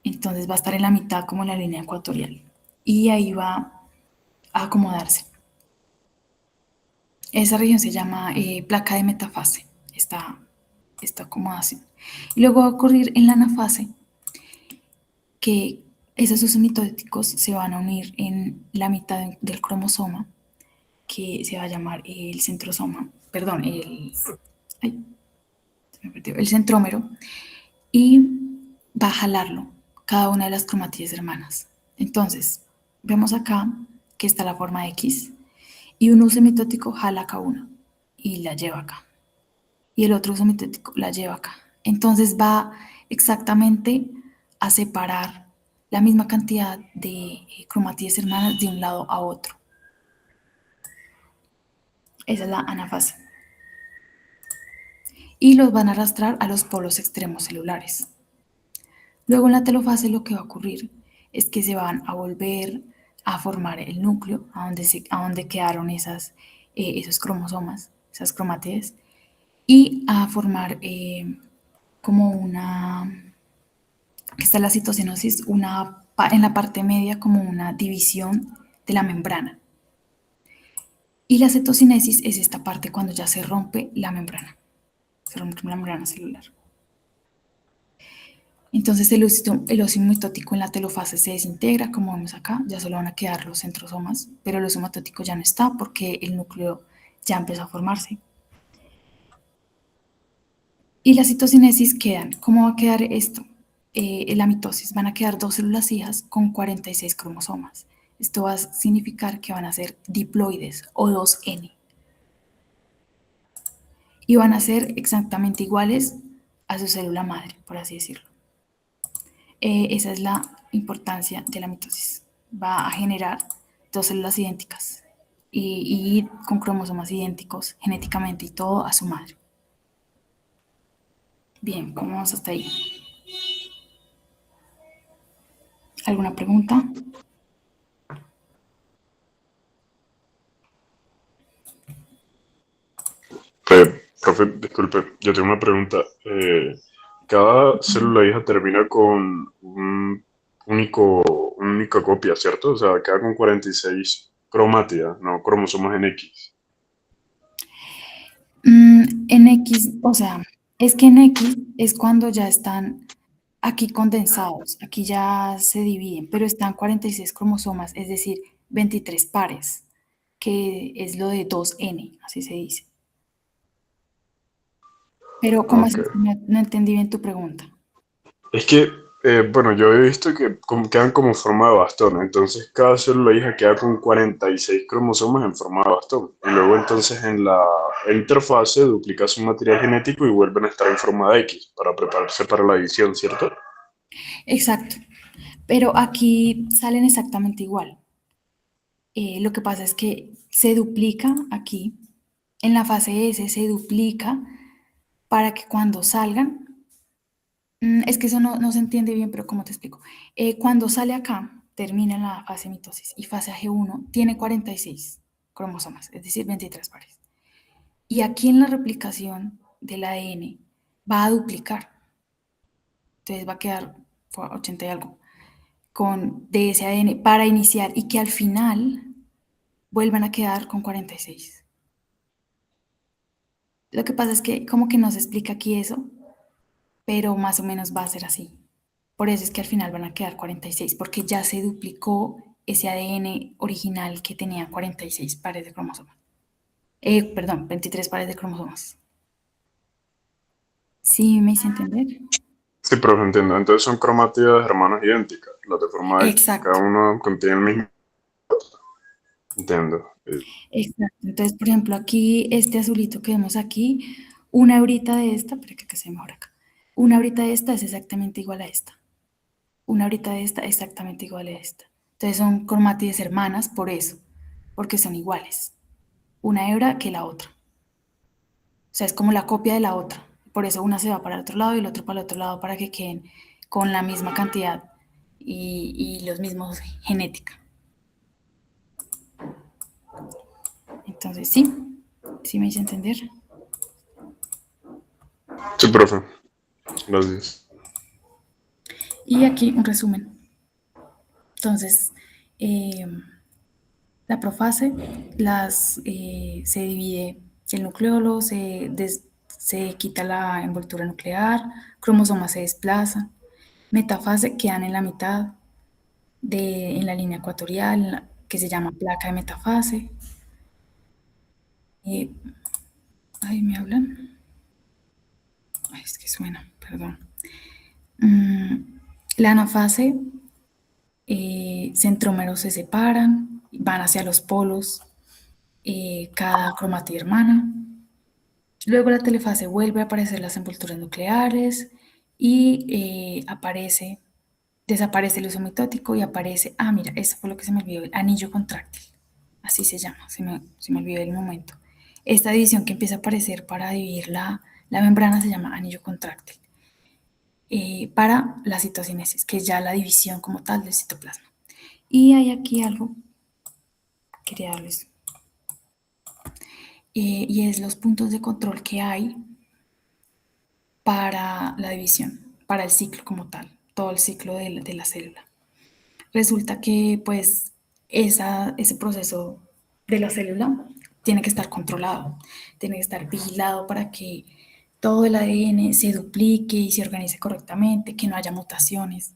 Entonces va a estar en la mitad como en la línea ecuatorial. Y ahí va a acomodarse. Esa región se llama placa de metafase, esta acomodación. Y luego va a ocurrir en la anafase que Esos mitóticos se van a unir en la mitad del cromosoma, que se va a llamar el centrosoma, perdón, ay, se me perdió, el centrómero, y va a jalarlo cada una de las cromatídeas hermanas. Entonces, vemos acá que está la forma X y un uso mitótico jala acá una y la lleva acá. Y el otro uso mitótico la lleva acá. Entonces va exactamente a separar la misma cantidad de cromatídeas hermanas de un lado a otro. Esa es la anafase. Y los van a arrastrar a los polos extremos celulares. Luego en la telofase lo que va a ocurrir es que se van a volver a formar el núcleo, a donde quedaron esos cromosomas, esas cromátides, y a formar como que está la citocinosis, en la parte media como una división de la membrana. Y la citocinesis es esta parte cuando ya se rompe la membrana, se rompe la membrana celular. Entonces el óxido mitótico en la telofase se desintegra, como vemos acá, ya solo van a quedar los centrosomas, pero el óxido mitótico ya no está porque el núcleo ya empezó a formarse. Y la citocinesis quedan, ¿cómo va a quedar esto? En la mitosis van a quedar 2 células hijas con 46 cromosomas. Esto va a significar que van a ser diploides o 2N. Y van a ser exactamente iguales a su célula madre, por así decirlo. Esa es la importancia de la mitosis. Va a generar 2 células idénticas y con cromosomas idénticos genéticamente y todo a su madre. Bien, ¿cómo vamos hasta ahí? ¿Alguna pregunta?
Profe, disculpe, yo tengo una pregunta. Cada célula hija termina con una única copia, ¿cierto? O sea, queda con 46 cromátidas, no cromosomas en X.
En X, o sea, es que en X es cuando ya están aquí condensados, aquí ya se dividen, pero están 46 cromosomas, es decir, 23 pares, que es lo de 2N, así se dice. Pero, ¿cómo
Ok.
así? No entendí bien tu pregunta.
Es que, bueno, yo he visto que quedan como forma de bastón, entonces cada célula hija queda con 46 cromosomas en forma de bastón. Y luego entonces en la interfase duplica su material genético y vuelven a estar en forma de X para prepararse para la edición, ¿cierto?
Exacto, pero aquí salen exactamente igual. Lo que pasa es que se duplica aquí, en la fase S se duplica para que cuando salgan, es que eso no se entiende bien, pero ¿cómo te explico? Cuando sale acá, termina la fase mitosis y fase AG1 tiene 46 cromosomas, es decir, 23 pares. Y aquí en la replicación del ADN va a duplicar, entonces va a quedar 80 y algo de ese ADN para iniciar y que al final vuelvan a quedar con 46. Lo que pasa es que como que no se explica aquí eso, pero más o menos va a ser así. Por eso es que al final van a quedar 46, porque ya se duplicó ese ADN original que tenía 46 pares de cromosomas. Perdón, 23 pares de cromosomas. ¿Sí me hice entender?
Sí, pero entiendo. Entonces son cromátidas hermanas idénticas, las de forma de X. Cada
Exacto,
una contiene el mismo. Entiendo.
exacto. Entonces, por ejemplo, aquí, este azulito que vemos aquí, una hebrita de esta, pero que se mejor acá. Una hebrita de esta es exactamente igual a esta. Una hebrita de esta exactamente igual a esta. Entonces son cromátides hermanas por eso, porque son iguales. Una hebra que la otra. O sea, es como la copia de la otra. Por eso una se va para el otro lado y el otro para el otro lado para que queden con la misma cantidad y los mismos genética. Entonces, sí me hice entender.
Sí, profe. Gracias.
Y aquí un resumen. Entonces, la profase se divide el nucleolo, se quita la envoltura nuclear, cromosomas se desplazan, metafase quedan en la mitad, en la línea ecuatorial, que se llama placa de metafase. Ay, ¿me hablan? Ay, es que suena, perdón. La anafase, centrómeros se separan, van hacia los polos, cada cromatida hermana. Luego la telefase vuelve a aparecer las envolturas nucleares y desaparece el uso mitótico y aparece, mira, eso fue lo que se me olvidó, el anillo contráctil, así se llama, se me olvidó el momento. Esta división que empieza a aparecer para dividir la membrana se llama anillo contráctil. Para la citocinesis, que es ya la división como tal del citoplasma. Y hay aquí algo, quería darles, y es los puntos de control que hay para la división, para el ciclo como tal, todo el ciclo de la célula. Resulta que pues ese proceso de la célula tiene que estar controlado, tiene que estar vigilado para que todo el ADN se duplique y se organice correctamente, que no haya mutaciones,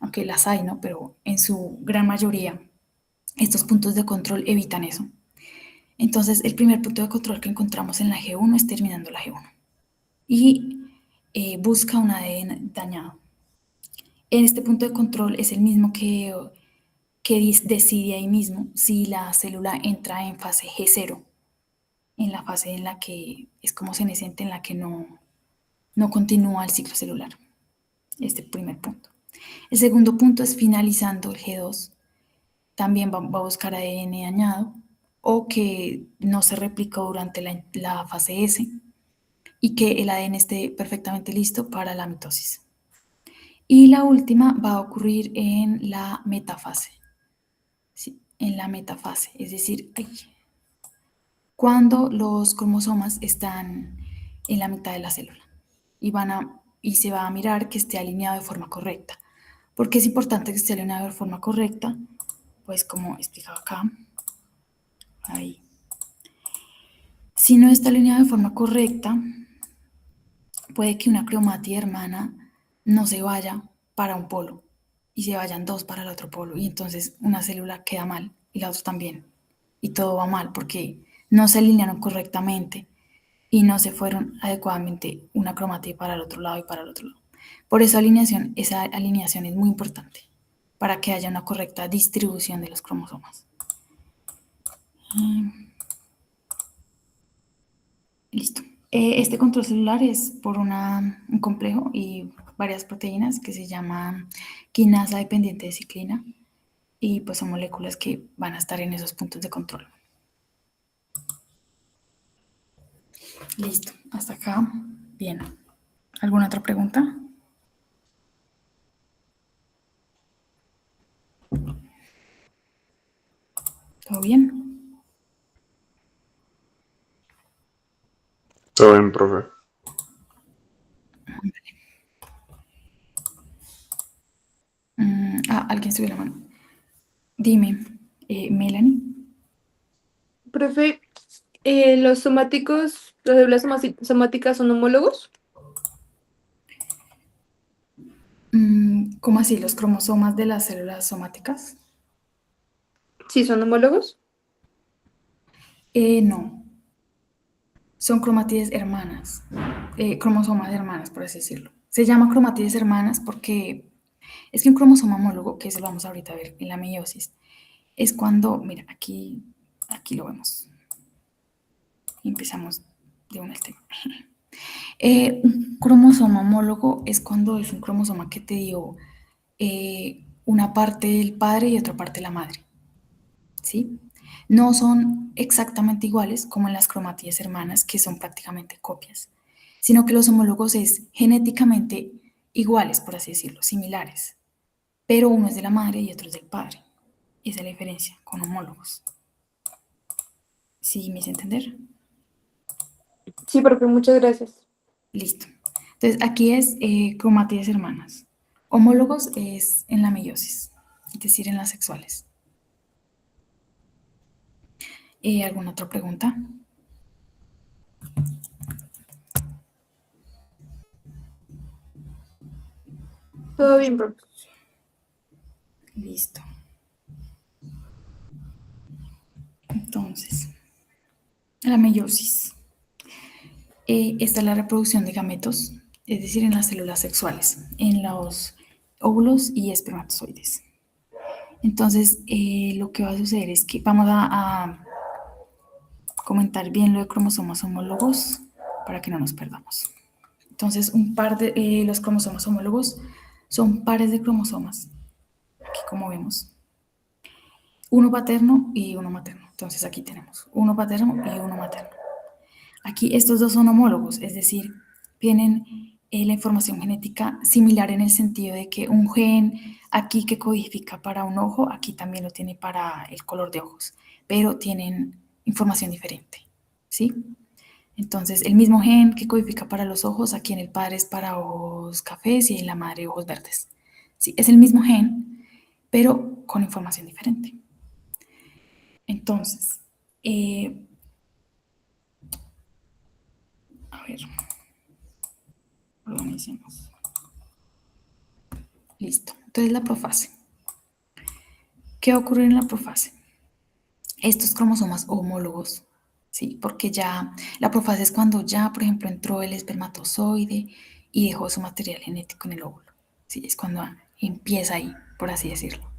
aunque las hay, ¿no? Pero en su gran mayoría estos puntos de control evitan eso. Entonces el primer punto de control que encontramos en la G1 es terminando la G1 y busca un ADN dañado. En este punto de control es el mismo que decide ahí mismo si la célula entra en fase G0, en la fase en la que es como senescente, en la que no continúa el ciclo celular. Este primer punto. El segundo punto es finalizando el G2. También va a buscar ADN dañado o que no se replicó durante la fase S y que el ADN esté perfectamente listo para la mitosis. Y la última va a ocurrir en la metafase. Sí, en la metafase, es decir, cuando los cromosomas están en la mitad de la célula y se va a mirar que esté alineado de forma correcta. ¿Por qué es importante que esté alineado de forma correcta? Pues como explicaba acá, ahí. Si no está alineado de forma correcta, puede que una cromatida hermana no se vaya para un polo y se vayan dos para el otro polo y entonces una célula queda mal y la otra también y todo va mal porque no se alinearon correctamente y no se fueron adecuadamente una cromatida para el otro lado y para el otro lado. Por eso esa alineación es muy importante para que haya una correcta distribución de los cromosomas. Listo. Este control celular es por un complejo y varias proteínas que se llama quinasa dependiente de ciclina y pues son moléculas que van a estar en esos puntos de control. Listo, hasta acá. Bien. ¿Alguna otra pregunta? ¿Todo bien?
Todo bien, profe.
Alguien subió la mano. Dime, Melanie.
Profe, ¿los somáticos, las células somáticas son homólogos?
¿Cómo así? ¿Los cromosomas de las células somáticas?
Sí, son homólogos.
No, son cromátides hermanas, cromosomas hermanas, por así decirlo. Se llama cromátides hermanas porque es que un cromosoma homólogo, que eso lo vamos ahorita a ver en la meiosis, es cuando, mira, aquí lo vemos. Y empezamos de una al tema. Un cromosoma homólogo es cuando es un cromosoma que te dio una parte del padre y otra parte de la madre. ¿Sí? No son exactamente iguales como en las cromatías hermanas, que son prácticamente copias, sino que los homólogos es genéticamente iguales, por así decirlo, similares, pero uno es de la madre y otro es del padre. Esa es la diferencia con homólogos. ¿Sí me hice entender?
Sí, profe, muchas gracias.
Listo. Entonces, aquí es cromátides hermanas. Homólogos es en la meiosis, es decir, en las sexuales. ¿Alguna otra pregunta?
Todo bien, profe.
Listo. Entonces, la meiosis. Esta es la reproducción de gametos, es decir, en las células sexuales, en los óvulos y espermatozoides. Entonces, lo que va a suceder es que vamos a comentar bien lo de cromosomas homólogos para que no nos perdamos. Entonces, los cromosomas homólogos son pares de cromosomas, aquí como vemos, uno paterno y uno materno. Entonces, aquí tenemos uno paterno y uno materno. Aquí estos dos son homólogos, es decir, tienen la información genética similar en el sentido de que un gen aquí que codifica para un ojo, aquí también lo tiene para el color de ojos, pero tienen información diferente, ¿sí? Entonces, el mismo gen que codifica para los ojos, aquí en el padre es para ojos cafés y en la madre ojos verdes. Sí, es el mismo gen, pero con información diferente. Entonces, a ver, organicemos. Listo. Entonces, la profase. ¿Qué va a ocurrir en la profase? Estos cromosomas homólogos, ¿sí? Porque ya la profase es cuando ya, por ejemplo, entró el espermatozoide y dejó su material genético en el óvulo. ¿Sí? Es cuando empieza ahí, por así decirlo.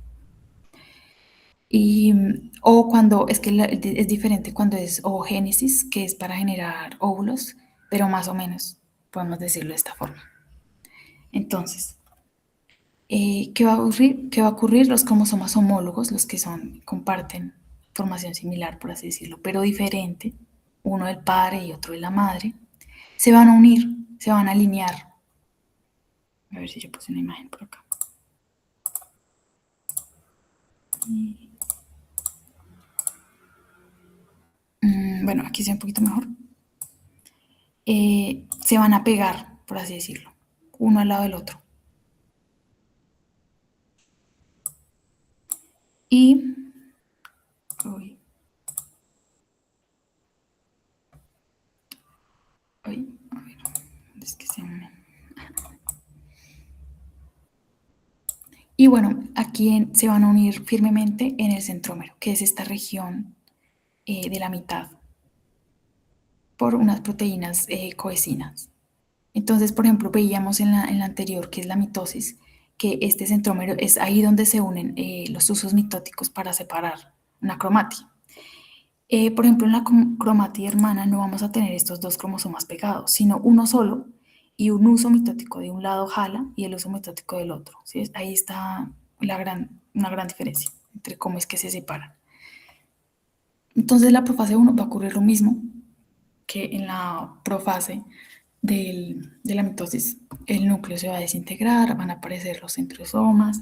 O cuando, es que es diferente cuando es oogénesis, que es para generar óvulos, pero más o menos, podemos decirlo de esta forma. Entonces, ¿qué va a ocurrir? ¿Qué va a ocurrir? Los cromosomas homólogos, los que comparten formación similar, por así decirlo, pero diferente, uno del padre y otro de la madre, se van a unir, se van a alinear. A ver si yo puse una imagen por acá. Bueno, aquí se ve un poquito mejor. Se van a pegar, por así decirlo, uno al lado del otro. Y a ver, es que se une. Y bueno, aquí se van a unir firmemente en el centrómero, que es esta región de la mitad, por unas proteínas coecinas. Entonces, por ejemplo, veíamos en la anterior, que es la mitosis, que este centrómero es ahí donde se unen los usos mitóticos para separar una cromática. Por ejemplo, en la cromática hermana no vamos a tener estos dos cromosomas pegados, sino uno solo y un uso mitótico de un lado jala y el uso mitótico del otro. ¿Sí? Ahí está una gran diferencia entre cómo es que se separan. Entonces, la profase 1 va a ocurrir lo mismo que en la profase de la mitosis. El núcleo se va a desintegrar, van a aparecer los centriosomas,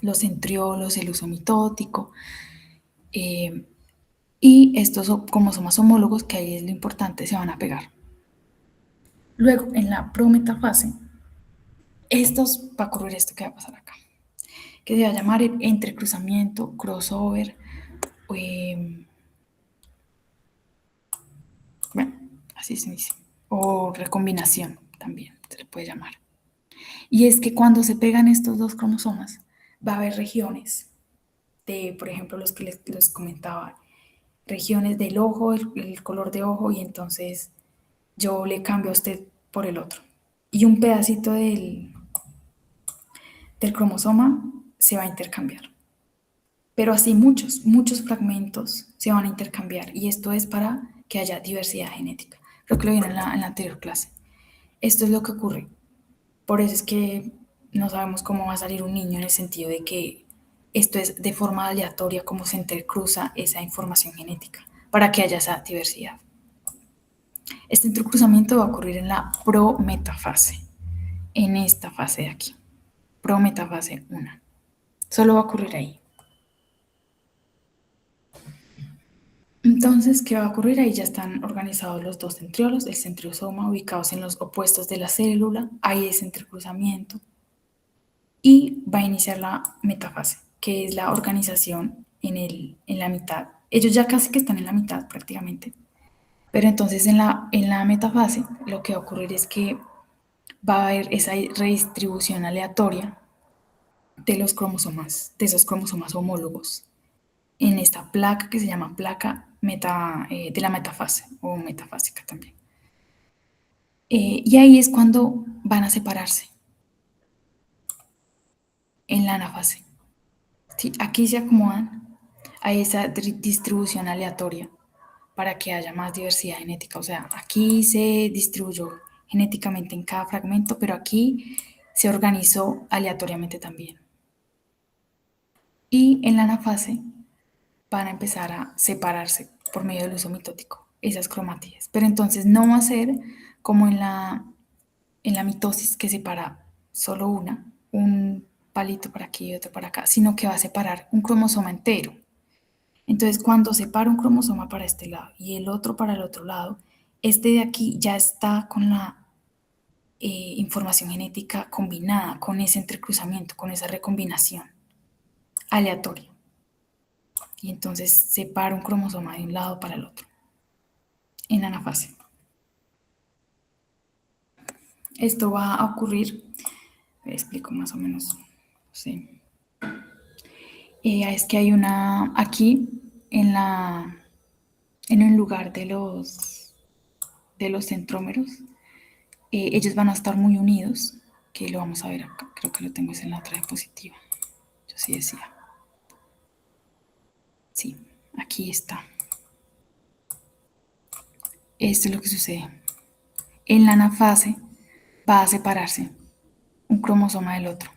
los centriolos, el uso mitótico, y estos cromosomas homólogos, que ahí es lo importante, se van a pegar. Luego, en la prometafase, va a ocurrir esto que va a pasar acá, que se va a llamar el entrecruzamiento, crossover, bueno, así se dice, o recombinación también se le puede llamar. Y es que cuando se pegan estos dos cromosomas, va a haber regiones de, por ejemplo, los que les comentaba, regiones del ojo, el color de ojo, y entonces yo le cambio a usted por el otro. Y un pedacito del cromosoma se va a intercambiar. Pero así muchos fragmentos se van a intercambiar, y esto es para que haya diversidad genética. Creo que lo vieron en la anterior clase. Esto es lo que ocurre. Por eso es que no sabemos cómo va a salir un niño, en el sentido de que esto es de forma aleatoria como se intercruza esa información genética para que haya esa diversidad. Este intercruzamiento va a ocurrir en la prometafase, en esta fase de aquí, prometafase 1. Solo va a ocurrir ahí. Entonces, ¿qué va a ocurrir? Ahí ya están organizados los dos centriolos, el centriosoma, ubicados en los opuestos de la célula. Ahí es intercruzamiento. Y va a iniciar la metafase, que es la organización en la mitad. Ellos ya casi que están en la mitad prácticamente. Pero entonces en la metafase lo que va a ocurrir es que va a haber esa redistribución aleatoria de los cromosomas, de esos cromosomas homólogos, en esta placa que se llama placa de la metafase o metafásica también. Y ahí es cuando van a separarse en la anafase. ¿Sí? Aquí se acomodan a esa distribución aleatoria para que haya más diversidad genética. O sea, aquí se distribuyó genéticamente en cada fragmento, pero aquí se organizó aleatoriamente también. Y en la anafase van a empezar a separarse por medio del uso mitótico, esas cromátides. Pero entonces no va a ser como en la mitosis que separa solo un palito para aquí y otro para acá, sino que va a separar un cromosoma entero. Entonces, cuando separa un cromosoma para este lado y el otro para el otro lado, este de aquí ya está con la información genética combinada, con ese entrecruzamiento, con esa recombinación aleatoria. Y entonces separa un cromosoma de un lado para el otro en anafase. Esto va a ocurrir, me explico más o menos, sí. Es que hay aquí en un lugar de los centrómeros, ellos van a estar muy unidos, que lo vamos a ver acá, creo que lo tengo en la otra diapositiva. Yo sí decía. Sí, aquí está. Esto es lo que sucede. En la anafase va a separarse un cromosoma del otro.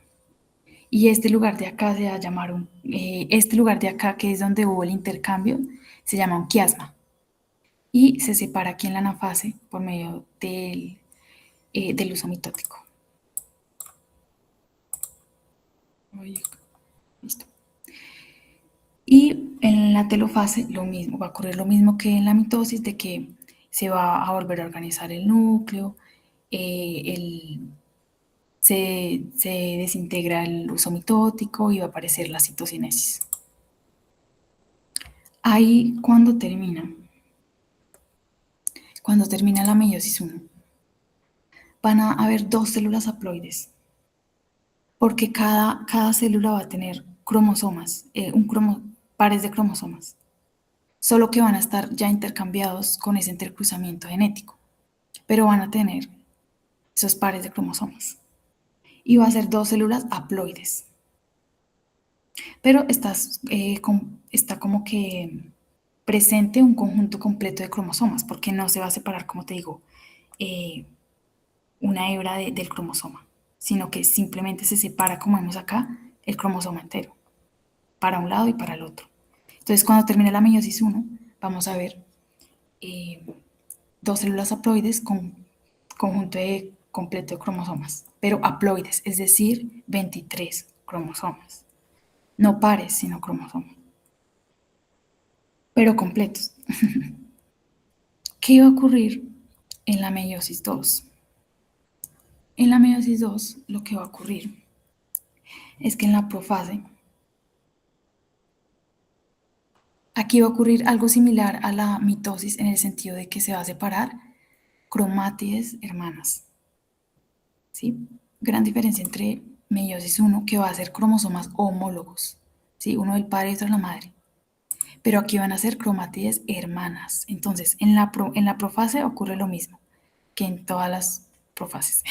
Y este lugar de acá se va a llamar este lugar de acá, que es donde hubo el intercambio, se llama un quiasma. Y se separa aquí en la anafase por medio del uso mitótico. Listo. Y en la telofase lo mismo, va a ocurrir lo mismo que en la mitosis, de que se va a volver a organizar el núcleo, se desintegra el uso mitótico y va a aparecer la citocinesis. Ahí cuando termina la meiosis 1, van a haber 2 células haploides, porque cada célula va a tener cromosomas, pares de cromosomas, solo que van a estar ya intercambiados con ese intercruzamiento genético, pero van a tener esos pares de cromosomas. Y va a ser 2 células haploides. Pero está como que presente un conjunto completo de cromosomas, porque no se va a separar, como te digo, una hebra del cromosoma, sino que simplemente se separa, como vemos acá, el cromosoma entero, para un lado y para el otro. Entonces, cuando termine la meiosis 1, vamos a ver 2 células haploides con conjunto completo de cromosomas, pero haploides, es decir, 23 cromosomas. No pares, sino cromosomas, pero completos. ¿Qué va a ocurrir en la meiosis 2? En la meiosis 2, lo que va a ocurrir es que en la profase, aquí va a ocurrir algo similar a la mitosis en el sentido de que se va a separar cromátides hermanas. ¿Sí? Gran diferencia entre meiosis 1, que va a ser cromosomas homólogos, ¿sí? Uno del padre y otro de la madre. Pero aquí van a ser cromátides hermanas. Entonces, en la profase ocurre lo mismo que en todas las profases,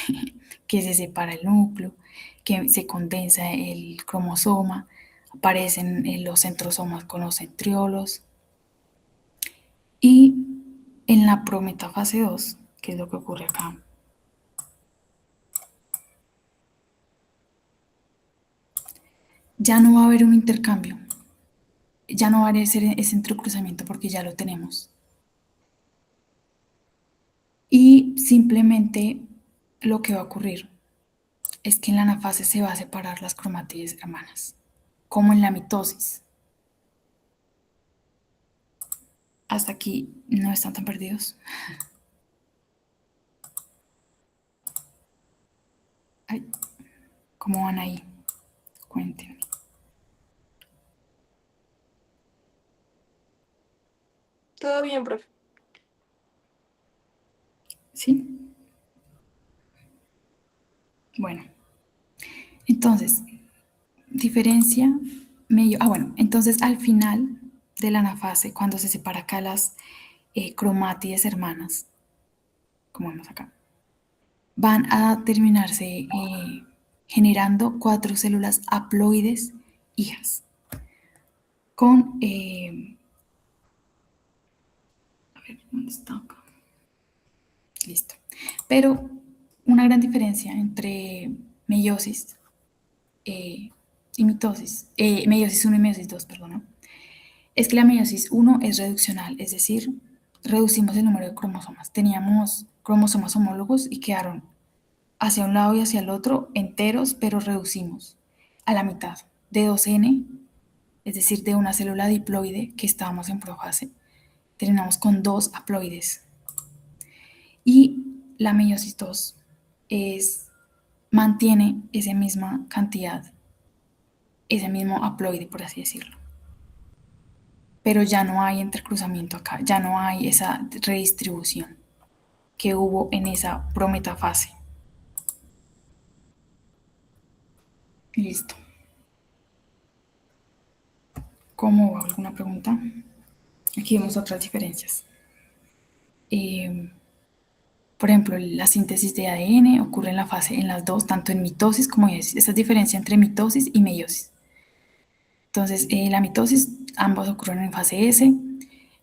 que se separa el núcleo, que se condensa el cromosoma, aparecen los centrosomas con los centriolos. Y en la prometafase 2, que es lo que ocurre acá, ya no va a haber un intercambio, ya no va a haber ese entrecruzamiento porque ya lo tenemos. Y simplemente lo que va a ocurrir es que en la anafase se va a separar las cromátides hermanas, como en la mitosis. Hasta aquí no están tan perdidos. Ay, ¿cómo van ahí? Cuéntenme.
Todo bien, profe.
¿Sí? Bueno, entonces, diferencia bueno, entonces al final de la anafase, cuando se separa acá las cromátides hermanas, como vemos acá, van a terminarse generando 4 células haploides hijas con, a ver, ¿dónde está acá? Listo. Pero una gran diferencia entre meiosis y mitosis, meiosis 1 y meiosis 2, perdón, es que la meiosis 1 es reduccional, es decir, reducimos el número de cromosomas. Teníamos cromosomas homólogos y quedaron hacia un lado y hacia el otro enteros, pero reducimos a la mitad de 2N, es decir, de una célula diploide que estábamos en profase, terminamos con 2 haploides. Y la meiosis 2 mantiene esa misma cantidad, ese mismo haploide, por así decirlo. Pero ya no hay intercruzamiento acá, ya no hay esa redistribución que hubo en esa prometafase. Listo. ¿Cómo va? ¿Alguna pregunta? Aquí vemos otras diferencias. Por ejemplo, la síntesis de ADN ocurre en las dos, tanto en mitosis como meiosis. Esa es la diferencia entre mitosis y meiosis. Entonces, la mitosis, ambos ocurren en fase S.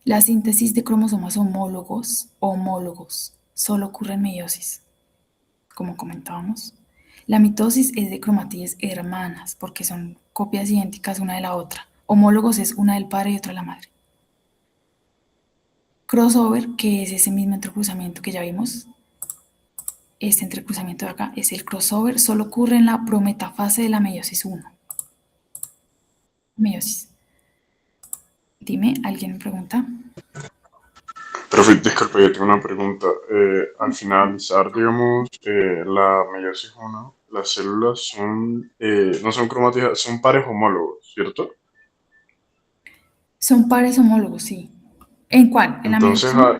La síntesis de cromosomas homólogos, solo ocurre en meiosis, como comentábamos. La mitosis es de cromátides hermanas, porque son copias idénticas una de la otra. Homólogos es una del padre y otra de la madre. Crossover, que es ese mismo entrecruzamiento que ya vimos, este entrecruzamiento de acá es el crossover, solo ocurre en la prometafase de la meiosis 1. Meiosis. Dime, ¿alguien me pregunta?
Profe, disculpe, yo tengo una pregunta. Al finalizar, digamos, la meiosis 1, las células no son cromáticas, son pares homólogos, ¿cierto?
Son pares homólogos, sí. ¿En cuál? ¿En la
Entonces,
meiosis 1?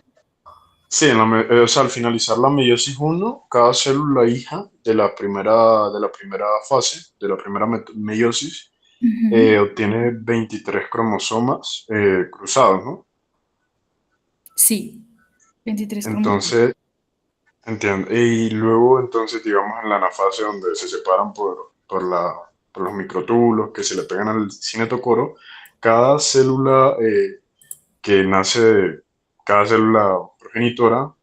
sí, o sea, al finalizar la meiosis 1, cada célula hija de la primera fase, de la primera meiosis, obtiene 23 cromosomas cruzados, ¿no?
Sí, 23 cromosomas.
Entonces, entiendo. Y luego, entonces, digamos, en la anafase donde se separan por los microtúbulos que se le pegan al cinetocoro, cada célula que nace de cada célula progenitora,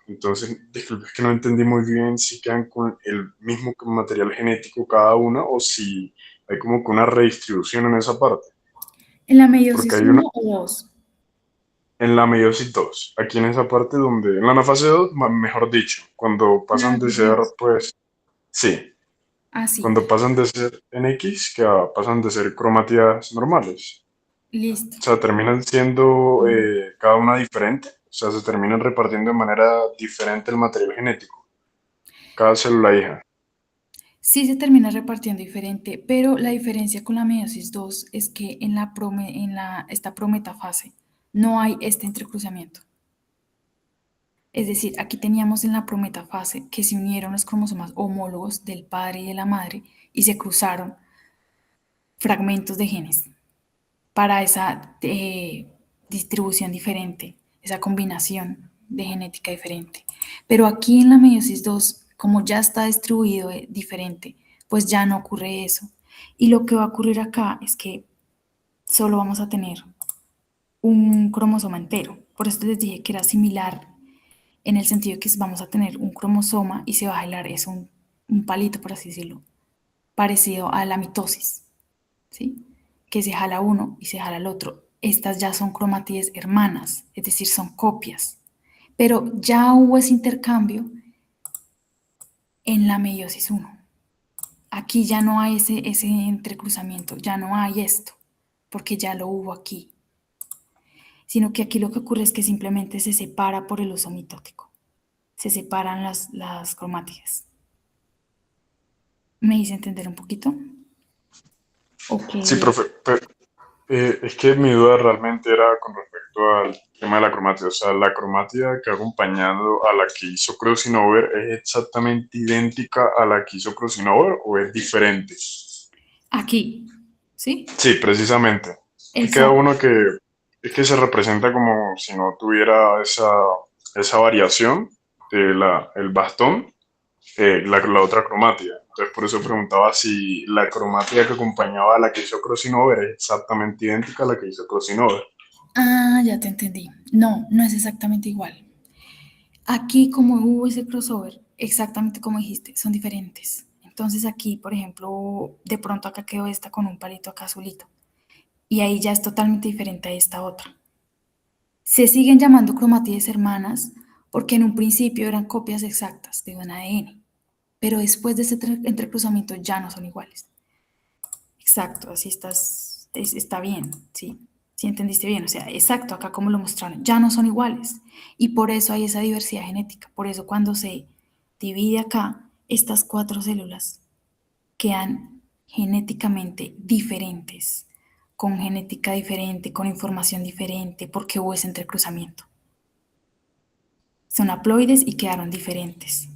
entonces, disculpe, es que no entendí muy bien si quedan con el mismo material genético cada una o si hay como que una redistribución en esa parte.
¿En la
Porque
meiosis
hay una
1 o 2?
en la meiosis 2 aquí en esa parte donde, en la anafase 2, mejor dicho, cuando
La
pasan de ser,
2.
pues, sí,
Ah, sí.
cuando pasan de ser en X, que pasan de ser cromátidas normales.
Listo.
O sea, terminan siendo cada una diferente. O sea, se terminan repartiendo de manera diferente el material genético. Cada célula hija.
Sí se termina repartiendo diferente, pero la diferencia con la meiosis 2 es que en esta prometafase no hay este entrecruzamiento. Es decir, aquí teníamos en la prometafase que se unieron los cromosomas homólogos del padre y de la madre y se cruzaron fragmentos de genes para esa distribución diferente, esa combinación de genética diferente. Pero aquí en la meiosis 2, como ya está distribuido diferente, pues ya no ocurre eso. Y lo que va a ocurrir acá es que solo vamos a tener un cromosoma entero. Por eso les dije que era similar en el sentido de que vamos a tener un cromosoma y se va a jalar eso, un palito, por así decirlo, parecido a la mitosis, ¿sí? Que se jala uno y se jala el otro. Estas ya son cromátides hermanas, es decir, son copias. Pero ya hubo ese intercambio en la meiosis 1. Aquí ya no hay ese entrecruzamiento, ya no hay esto, porque ya lo hubo aquí. Sino que aquí lo que ocurre es que simplemente se separa por el uso mitótico. Se separan las cromátides. ¿Me hice entender un poquito?
Sí,
Ok.
profe. Es que mi duda realmente era con respecto al tema de la cromática. O sea, la cromática que ha acompañado a la que hizo Crossing-Over, ¿es exactamente idéntica a la que hizo Crossing-Over o es diferente?
Aquí, ¿sí?
Sí, precisamente. Que queda
Exacto.
uno que es que se representa como si no tuviera esa variación de el bastón, la otra cromática. Entonces, por eso preguntaba si la cromática que acompañaba a la que hizo Crossover es exactamente idéntica a la que hizo Crossover.
Ah, ya te entendí. No, no es exactamente igual. Aquí, como hubo ese crossover, exactamente como dijiste, son diferentes. Entonces aquí, por ejemplo, de pronto acá quedó esta con un palito acá azulito. Y ahí ya es totalmente diferente a esta otra. Se siguen llamando cromatídes hermanas porque en un principio eran copias exactas de un ADN, pero después de ese entrecruzamiento ya no son iguales. Exacto, así está bien, sí, sí entendiste bien, o sea, exacto, acá como lo mostraron, ya no son iguales y por eso hay esa diversidad genética, por eso cuando se divide acá, estas 4 células quedan genéticamente diferentes, con genética diferente, con información diferente, porque hubo ese entrecruzamiento. Son haploides y quedaron diferentes.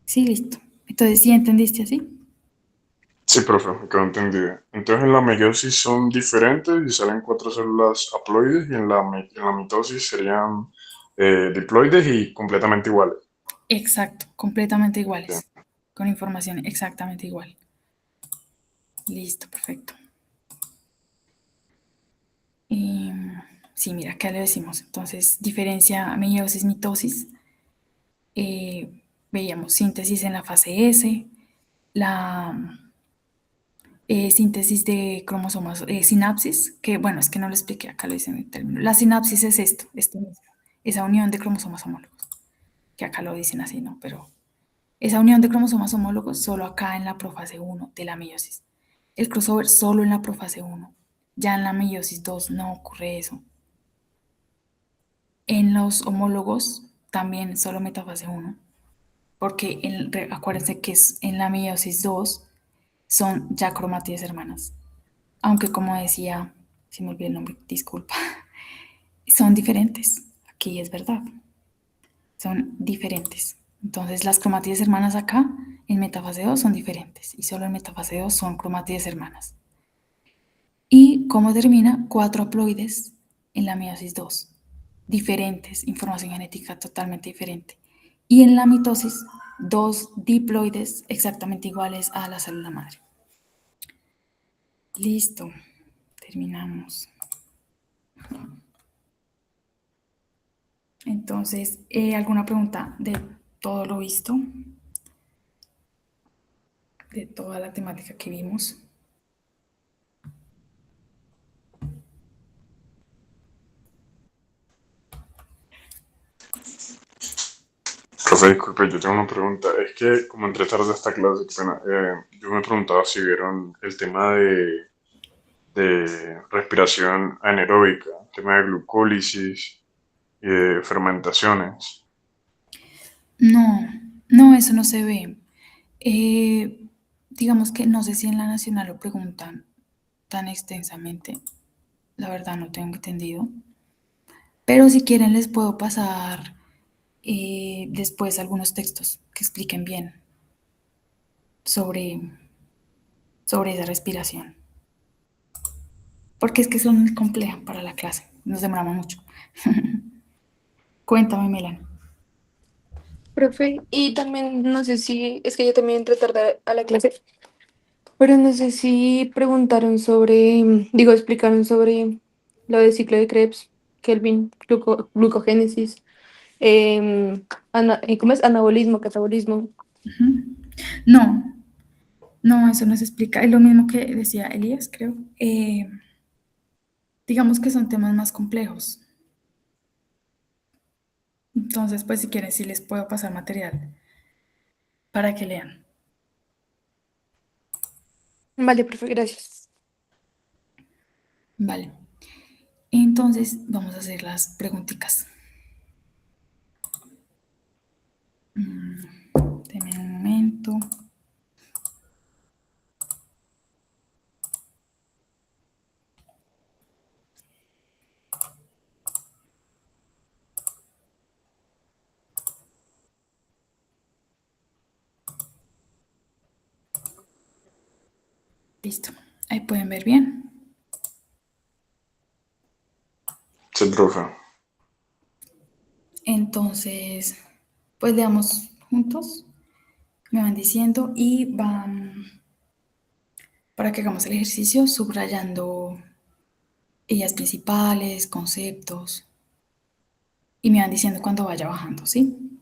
Sí, listo. Entonces, ¿sí entendiste así?
Sí, profe, me quedó entendido. Entonces, en la meiosis son diferentes y salen 4 células haploides y en la mitosis serían diploides y completamente iguales.
Exacto, completamente
Bien.
iguales, con información exactamente igual. Listo, perfecto. Y, sí, mira, acá le decimos. Entonces, diferencia meiosis, mitosis. Veíamos síntesis en la fase S, la síntesis de cromosomas, sinapsis, que bueno, es que no lo expliqué, acá lo dice en el término. La sinapsis es esto mismo, esa unión de cromosomas homólogos, que acá lo dicen así, ¿no? Pero esa unión de cromosomas homólogos solo acá en la profase 1 de la meiosis. El crossover solo en la profase 1. Ya en la meiosis 2 no ocurre eso. En los homólogos también solo metafase 1, porque acuérdense que es en la meiosis 2 son ya cromátides hermanas. Aunque como decía, si me olvidé el nombre, disculpa, son diferentes. Aquí es verdad, son diferentes. Entonces las cromátides hermanas acá en metafase 2 son diferentes y solo en metafase 2 son cromátides hermanas. ¿Y cómo termina? 4 haploides en la meiosis 2. Diferentes, información genética totalmente diferente. Y en la mitosis, 2 diploides exactamente iguales a la célula madre. Listo, terminamos. Entonces, ¿alguna pregunta de todo lo visto? De toda la temática que vimos.
Profe, disculpe, yo tengo una pregunta. Es que como entré tarde a esta clase, qué pena, yo me preguntaba si vieron el tema de respiración anaeróbica, tema de glucólisis y de fermentaciones.
No, no, eso no se ve. Digamos que no sé si en la nacional lo preguntan tan extensamente. La verdad no tengo entendido. Pero si quieren les puedo pasar después algunos textos que expliquen bien sobre, sobre esa respiración. Porque es que son muy complejas para la clase. Nos demoramos mucho. Cuéntame, Melan.
Profe, y también no sé si, es que yo también entré tarde a la clase, pero no sé si preguntaron sobre, digo, explicaron sobre lo del ciclo de Krebs, Kelvin, glucogénesis, ¿cómo es? Anabolismo, catabolismo.
No, no, eso no se explica. Es lo mismo que decía Elías, creo. Digamos que son temas más complejos. Entonces, pues si quieren, sí les puedo pasar material para que lean.
Vale, profe, gracias.
Vale. Entonces, vamos a hacer las preguntitas. Denme un momento. Listo. Ahí pueden ver bien.
Sí, profe.
Entonces, pues leamos juntos. Me van diciendo y van, para que hagamos el ejercicio, subrayando ideas principales, conceptos, y me van diciendo cuando vaya bajando, ¿sí?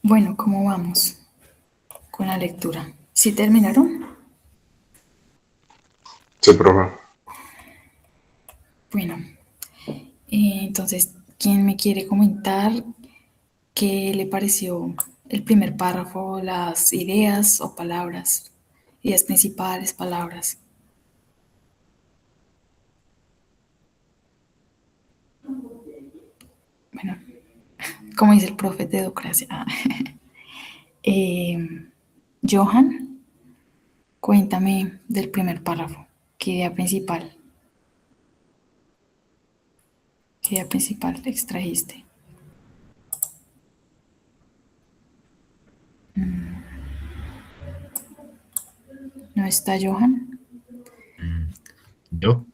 Bueno, ¿cómo vamos con la lectura? ¿Sí terminaron?
Sí, profe.
Bueno, entonces, ¿quién me quiere comentar qué le pareció el primer párrafo, las ideas o palabras ideas principales, palabras. Bueno, como dice el profe de Educracia. Johan, cuéntame del primer párrafo. ¿Qué idea principal? ¿Qué idea principal extrajiste? ¿No está Johan?
Mm, ¿Yo?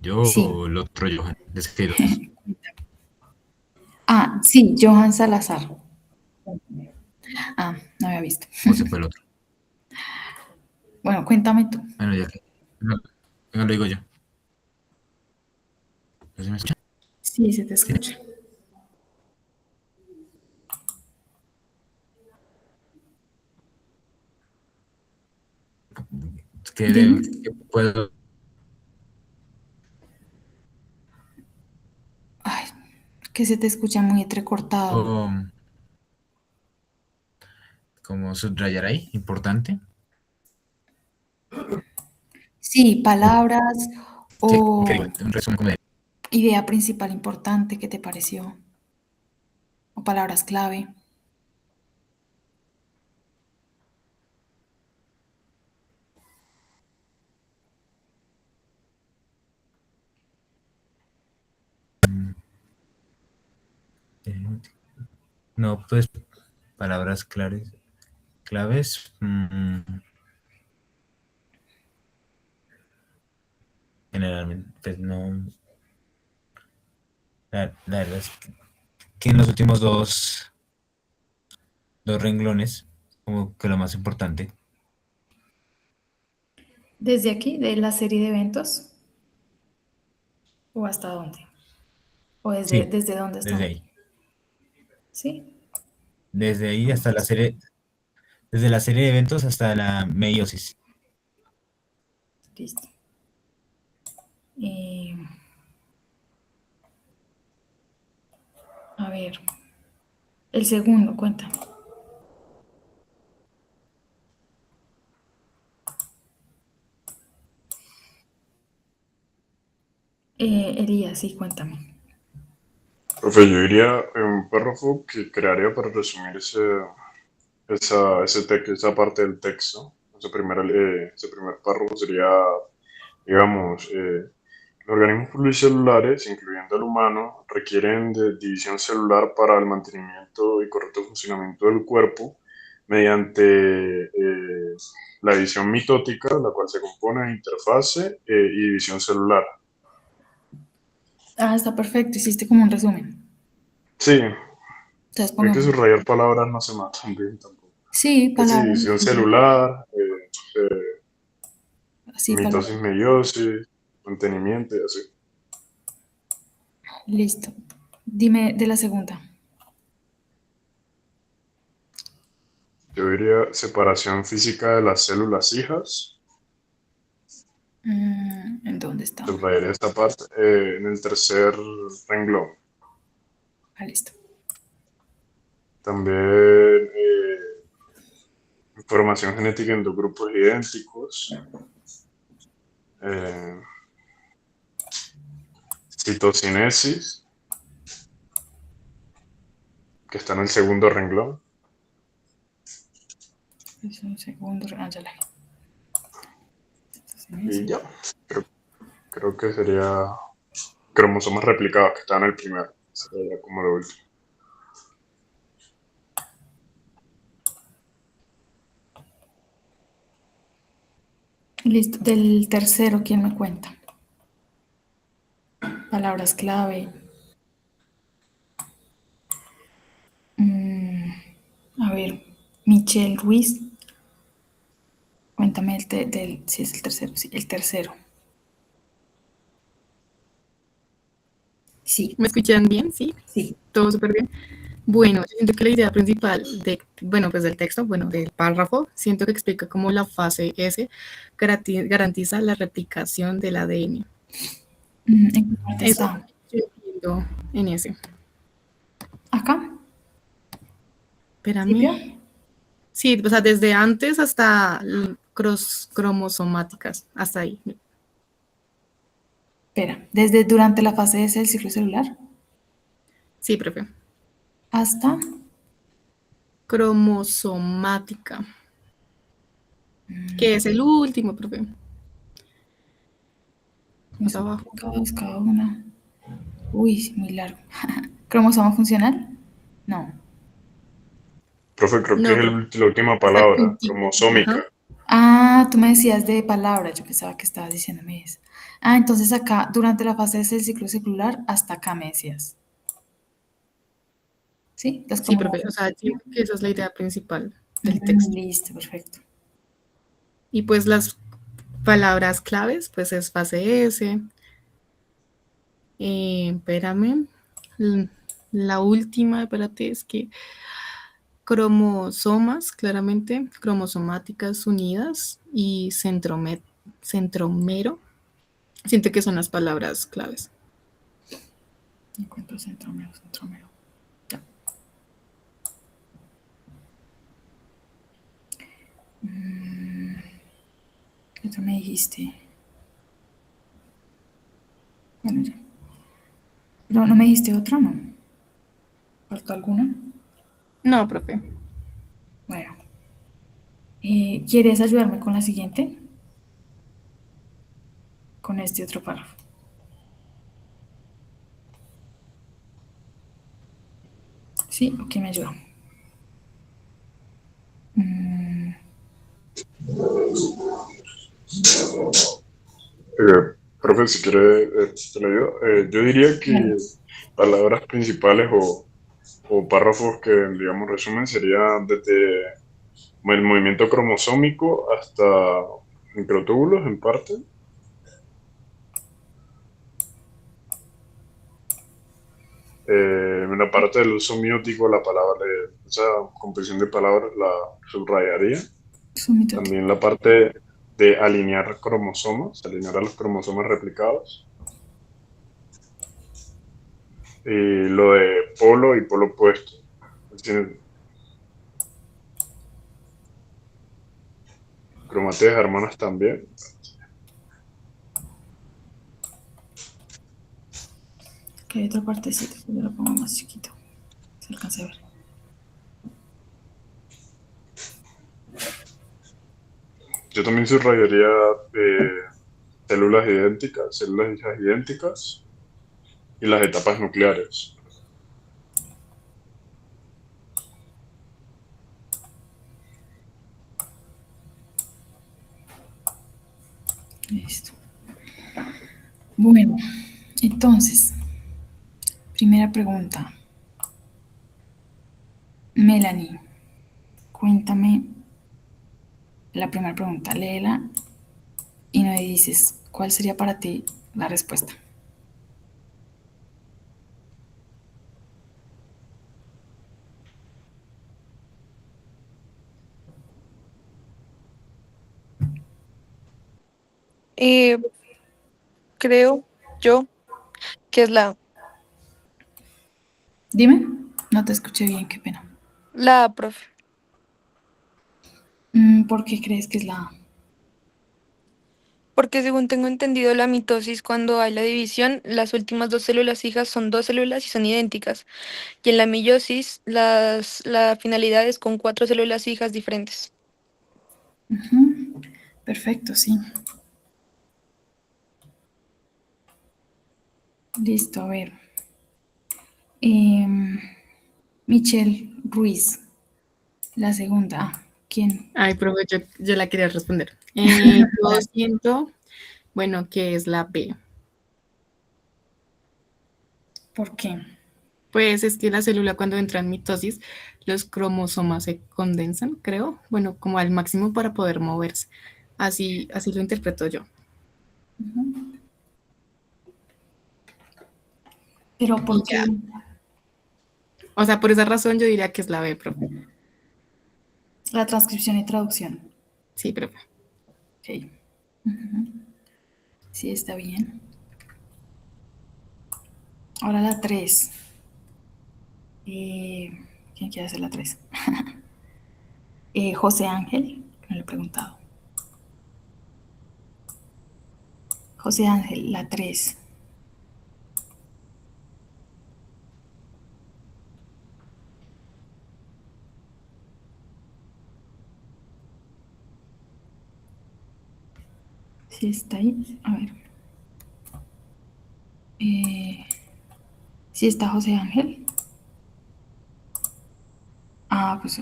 ¿Yo
Sí.
o el otro Johan? Es que hay dos.
Ah, sí, Johan Salazar. Ah, no había visto.
¿Cómo se fue el otro?
Bueno, cuéntame tú.
Bueno, ya que. No, no lo digo yo. ¿No se me escucha?
Sí, se te
Sí.
escucha. Dime.
¿Qué puedo?
Ay, que se te escucha muy entrecortado.
Como subrayar ahí, importante.
Sí, palabras
¿Qué digo?
o
Un resumen como de.
idea principal importante que te pareció. O palabras clave.
No, pues palabras claves. Claves. Generalmente, pues no. La verdad es que en los últimos dos renglones, como que lo más importante.
¿Desde aquí, de la serie de eventos? ¿O hasta dónde? ¿O
Sí,
desde dónde
desde
están?
ahí.
Sí,
Desde ahí hasta la serie, desde la serie de eventos hasta la meiosis.
listo. Eh, a ver, el segundo, cuéntame. Elías, sí, cuéntame.
Profe, yo diría un párrafo que crearía para resumir esa parte del texto. Ese primer párrafo sería, digamos, los organismos pluricelulares, incluyendo el humano, requieren de división celular para el mantenimiento y correcto funcionamiento del cuerpo mediante la división mitótica, la cual se compone de interfase y división celular.
Ah, está perfecto, hiciste como un resumen.
Sí,
Entonces
hay que
pongamos,
subrayar palabras no se matan bien tampoco.
sí,
Que sí,
palabras,
división celular,
sí, palabras.
mitosis, meiosis, mantenimiento y así.
Listo. Dime de la segunda.
Yo diría separación física de las células hijas.
¿En dónde está?
Subrayaré esta parte en el tercer renglón.
Ah, listo.
También información genética en dos grupos idénticos. Eh, citocinesis, que está en el segundo renglón.
Es un segundo. Ah, ya la
Y
vi.
ya, creo que sería cromosomas replicados, que está en el primero. Sería como lo último.
Listo. Del tercero, ¿quién me cuenta? Palabras clave. Mm, a ver, Michelle Ruiz. Cuéntame si es el tercero. Sí, el tercero. Sí,
¿Me escuchan bien? Sí,
sí.
todo súper bien. Bueno, siento que la idea principal bueno, pues del texto, bueno, del párrafo, siento que explica cómo la fase S garantiza la replicación del ADN.
¿En qué parte
Eso
está?
yo entiendo en ese.
¿Acá?
Espérame.
¿Principio?
Sí, o sea, desde antes hasta cromosomáticas, hasta ahí.
Espera, desde durante la fase S del ciclo celular
Sí, profe.
hasta
Cromosomática, que es el último, profe. Más abajo.
cada una. Uy, muy largo. ¿Cromosoma funcional? No.
Profe, creo que
No,
es
profe,
la última
está
palabra,
contigo. Ajá.
cromosómica.
Ah, tú me decías de palabra, yo pensaba que estabas diciéndome eso. Ah, entonces acá, durante la fase S del ciclo celular, hasta acá me decías. ¿Sí? Las
Sí, profe, o
cromosomas.
sea, siento que esa es la idea principal del texto.
Listo, perfecto.
Y pues las palabras claves, pues es fase S. Espérame. L- La última, espérate, es que cromosomas, claramente, cromosomáticas unidas y centromero. Siento que son las palabras claves.
Encuentro centrómero, centrómero. Ya. ¿Qué tú me dijiste? Bueno, ya. Pero no me dijiste otra, ¿no? ¿Faltó alguna?
No, profe.
Bueno. ¿Quieres ayudarme con la siguiente? Con este otro párrafo. ¿Sí? ¿O quién me ayuda?
Profe, si quiere, te lo digo. Yo diría
Bueno,
que palabras principales o párrafos que, digamos, resumen sería desde el movimiento cromosómico hasta microtúbulos en parte. En la parte del uso miótico, la palabra, esa composición de palabras la subrayaría.
sumito aquí.
También la parte de alinear cromosomas, alinear a los cromosomas replicados. Y lo de polo y polo opuesto. Es decir, cromatías hermanas también.
Que hay otra partecita, yo lo pongo más chiquito. Se alcanza a ver.
Yo también subrayaría células idénticas, células hijas idénticas y las etapas nucleares.
Listo. Bueno, entonces, primera pregunta. Melanie, cuéntame la primera pregunta. Léela y me dices cuál sería para ti la respuesta.
Eh, creo yo que es
Dime, no te escuché bien, qué pena.
la A, profe.
¿Por qué crees que es la A?
Porque según tengo entendido, la mitosis, cuando hay la división, las últimas dos células hijas son dos células y son idénticas. Y en la meiosis, la finalidad es con cuatro células hijas diferentes.
Perfecto, sí. Listo, a ver. Em, Michelle Ruiz, la segunda. Ah, ¿quién?
Ay, profe, yo la quería responder. Yo siento, bueno, que es la B.
¿Por qué?
Pues es que la célula cuando entra en mitosis, los cromosomas se condensan, creo, bueno, como al máximo para poder moverse. Así lo interpreto yo.
Pero
Y
¿por qué?
ya. O sea, por esa razón yo diría que es la B, profe.
La transcripción y traducción.
Sí, profe.
Ok. Sí, está bien. Ahora la 3. ¿Quién quiere hacer la 3? José Ángel, no le he preguntado. José Ángel, la 3. Sí está ahí. A ver. Sí está José Ángel. Ah, pues.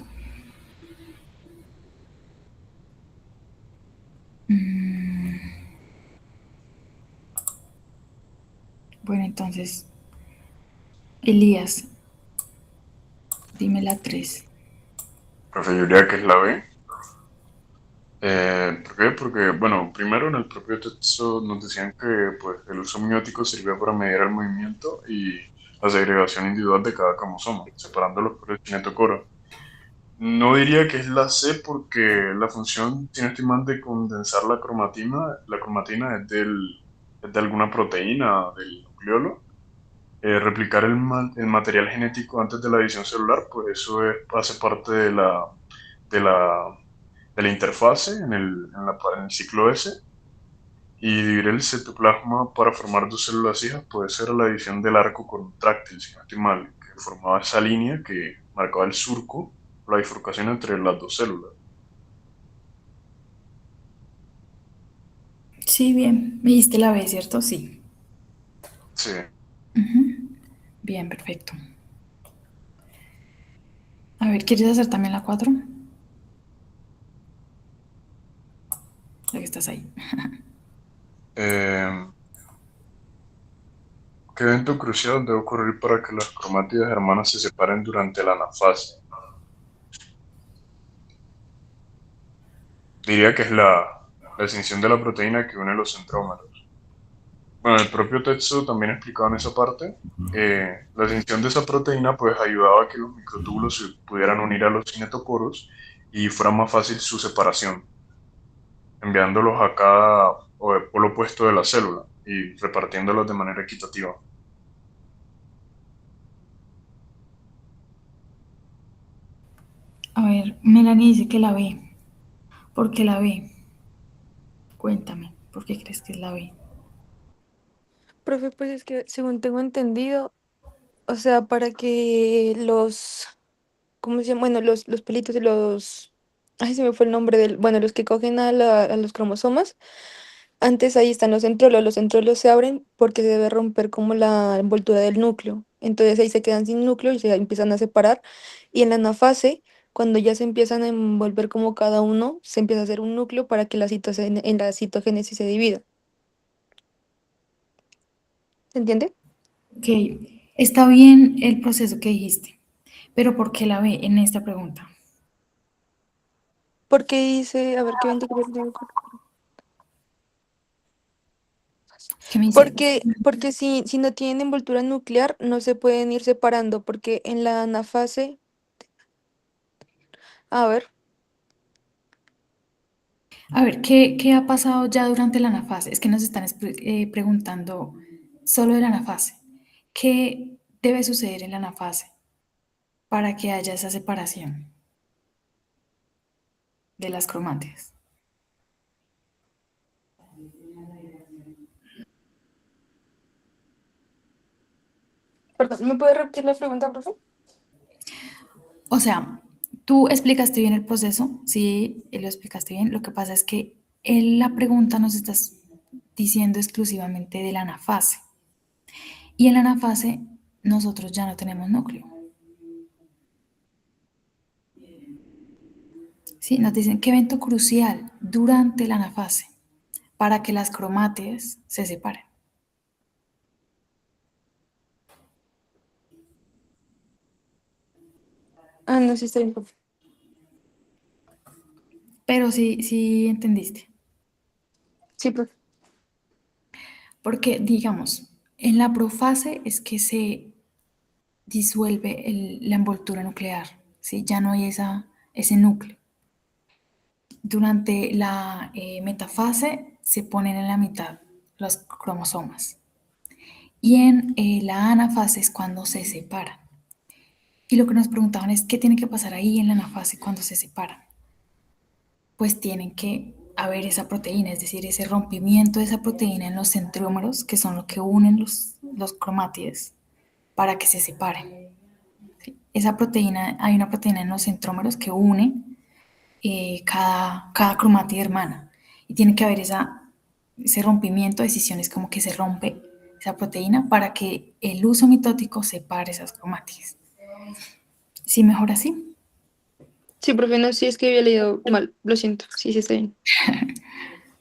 Bueno, entonces, Elías, dime la 3.
Profe, yo diría que es la B. ¿Por qué? Porque, bueno, primero en el propio texto nos decían que pues, el uso miótico sirve para medir el movimiento y la segregación individual de cada cromosoma, separándolos por el cinetocoro. No diría que es la C porque la función, si no estoy mal, de condensar la cromatina es de alguna proteína del nucleolo. Replicar el material genético antes de la división celular, pues hace parte de la, de la interfase en el ciclo S. Y dividir el citoplasma para formar dos células hijas puede ser la división del arco contráctil, si no estoy mal, que formaba esa línea que marcaba el surco, la bifurcación entre las dos células.
Sí, bien. Me diste la B, ¿cierto? Sí.
Sí.
Bien, perfecto. A ver, ¿quieres hacer también la 4? Ya que estás ahí.
Eh, ¿Qué evento crucial debe ocurrir para que las cromátidas hermanas se separen durante la anafase? Diría que es la escinsión de la proteína que une los centrómeros. Bueno, el propio texto también explicaba en esa parte. La escinsión de esa proteína pues ayudaba a que los microtúbulos se pudieran unir a los cinetocoros y fuera más fácil su separación, enviándolos a cada polo opuesto de la célula y repartiéndolos de manera equitativa.
A ver, Melanie dice que la B. ¿Por qué la B? Cuéntame, ¿por qué crees que es la B?
Profe, pues es que según tengo entendido, o sea, para que los, ¿cómo se llama? Bueno, los pelitos de los, ay, se me fue el nombre del, bueno, los que cogen a los cromosomas, antes ahí están los centrolos se abren porque se debe romper como la envoltura del núcleo, entonces ahí se quedan sin núcleo y se empiezan a separar, y en la anafase, cuando ya se empiezan a envolver como cada uno, se empieza a hacer un núcleo para que en la citogénesis se divida. ¿Se entiende?
Ok, está bien el proceso que dijiste, pero ¿por qué la B en esta pregunta?
Porque dice, a ver, ¿qué 20?
¿Qué me dice?
Porque si no tienen envoltura nuclear, no se pueden ir separando, porque en la anafase, a ver,
A ver, ¿qué ha pasado ya durante la anafase? Es que nos están preguntando solo de la anafase. ¿Qué debe suceder en la anafase para que haya esa separación de las cromátidas?
perdón, ¿me puede repetir la pregunta, profe?
O sea, tú explicaste bien el proceso, sí, lo explicaste bien. Lo que pasa es que en la pregunta nos estás diciendo exclusivamente de la anafase. Y en la anafase nosotros ya no tenemos núcleo. Sí, nos dicen qué evento crucial durante la anafase para que las cromátides se separen.
Ah, no, sí está bien, profe.
Pero sí entendiste.
Sí, profe.
Porque, digamos, en la profase es que se disuelve la envoltura nuclear, ¿sí? Ya no hay ese núcleo. Durante la metafase se ponen en la mitad los cromosomas. Y en la anafase es cuando se separan. Y lo que nos preguntaban es qué tiene que pasar ahí en la anafase cuando se separan. pues tienen que haber esa proteína, es decir, ese rompimiento de esa proteína en los centrómeros, que son lo que unen los cromátides, para que se separen. ¿Sí? Esa proteína, hay una proteína en los centrómeros que une cada cromátide hermana, y tiene que haber ese rompimiento de escisiones, como que se rompe esa proteína para que el uso mitótico separe esas cromátides. ¿Sí, mejor así?
Sí, profe, no, sí es que había leído mal, lo siento, sí, sí está bien.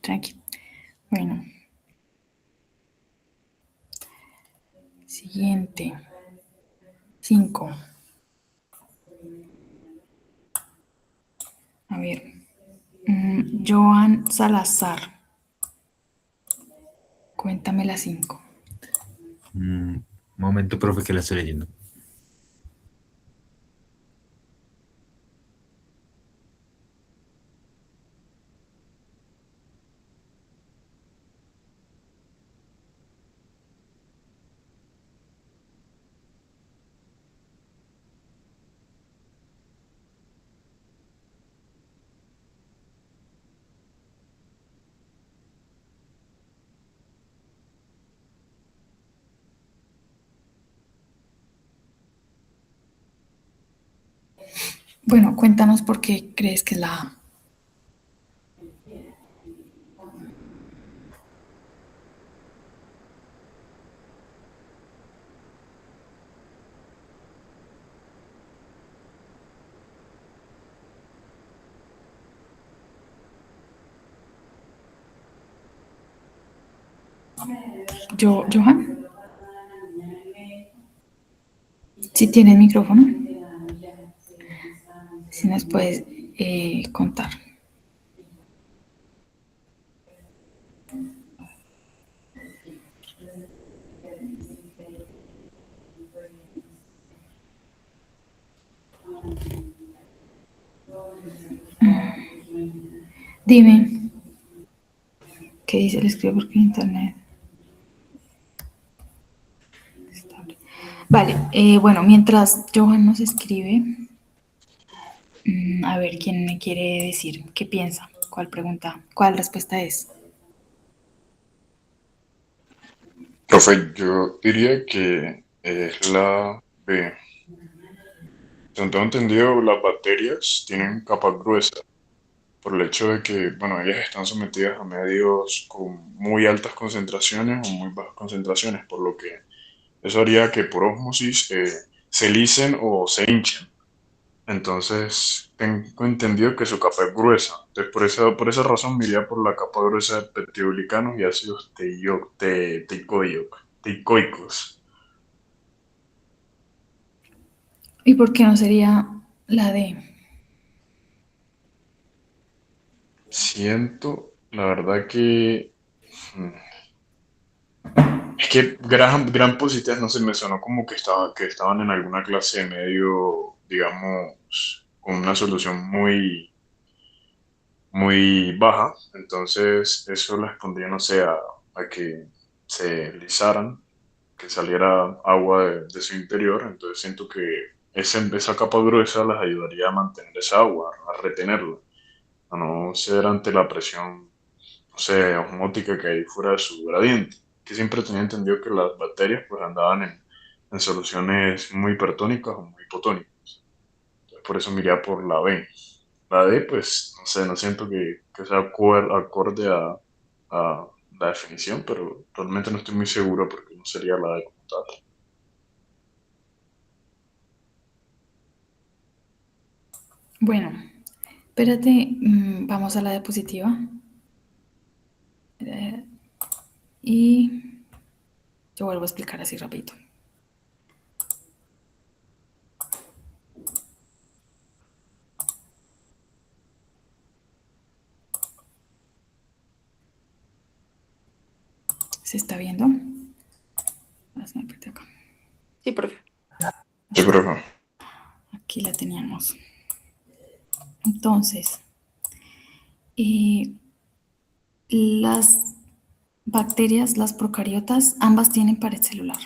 Tranqui. Bueno. Siguiente. 5. A ver. Joan Salazar. Cuéntame las 5.
Momento, profe, que la estoy leyendo.
Bueno, cuéntanos por qué crees que es la A. Johan, si tienes micrófono, si nos puedes contar. Dime, ¿qué dice el escribo por internet? Vale, bueno, mientras Johan nos escribe, a ver quién me quiere decir qué piensa, cuál pregunta, cuál respuesta es.
Profe, yo diría que es la B. Según tengo entendido, las bacterias tienen capa gruesa por el hecho de que, bueno, ellas están sometidas a medios con muy altas concentraciones o muy bajas concentraciones, por lo que eso haría que por ósmosis se lisen o se hinchen. Entonces, tengo entendido que su capa es gruesa. Entonces, por esa razón me iría por la capa gruesa de peptidoglicanos y ácidos teicoicos.
¿Y por qué no sería la D?
Siento, la verdad que... mm, Es que gran positivas no sé, me sonó como que estaban en alguna clase de medio, digamos, con una solución muy baja. Entonces, eso les pondría, no sé, a que se lisaran, que saliera agua de su interior. Entonces, siento que esa capa gruesa les ayudaría a mantener esa agua, a retenerla, a no ceder ante la presión, no sé, osmótica que hay fuera de su gradiente. Que siempre tenía entendido que las bacterias pues andaban en soluciones muy hipertónicas o muy hipotónicas. Entonces, por eso me iría por la B. La D, pues, no sé, no siento que sea acorde a la definición, pero realmente no estoy muy seguro porque no sería la D como tal.
Bueno, espérate, vamos a la diapositiva. Y yo vuelvo a explicar así rapidito. ¿Se está viendo? Acá.
Sí, profe.
Sí, pero
Aquí la teníamos. Entonces, las bacterias, las procariotas, ambas tienen pared celular.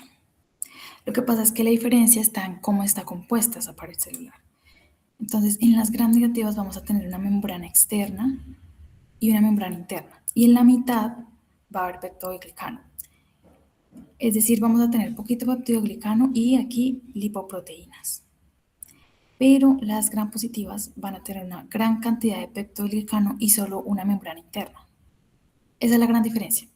Lo que pasa es que la diferencia está en cómo está compuesta esa pared celular. Entonces, en las gram negativas vamos a tener una membrana externa y una membrana interna. Y en la mitad va a haber peptidoglicano. Es decir, vamos a tener poquito peptidoglicano y aquí lipoproteínas. Pero las gram positivas van a tener una gran cantidad de peptidoglicano y solo una membrana interna. Esa es la gran diferencia.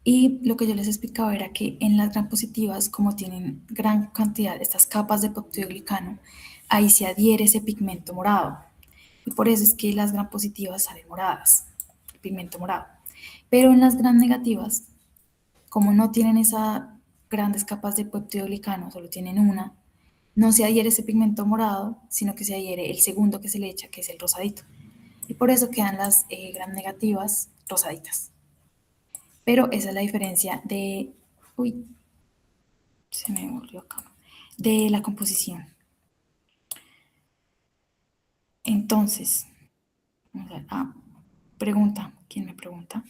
Y lo que yo les explicaba era que en las gram positivas, como tienen gran cantidad de estas capas de peptidoglicano, ahí se adhiere ese pigmento morado. Y por eso es que las gram positivas salen moradas, el pigmento morado. Pero en las gram negativas, como no tienen esas grandes capas de peptidoglicano, solo tienen una, no se adhiere ese pigmento morado, sino que se adhiere el segundo que se le echa, que es el rosadito. Y por eso quedan las gram negativas rosaditas. Pero esa es la diferencia de, uy, se me volvió acá, de la composición. Entonces, vamos a ver, pregunta, ¿quién me pregunta?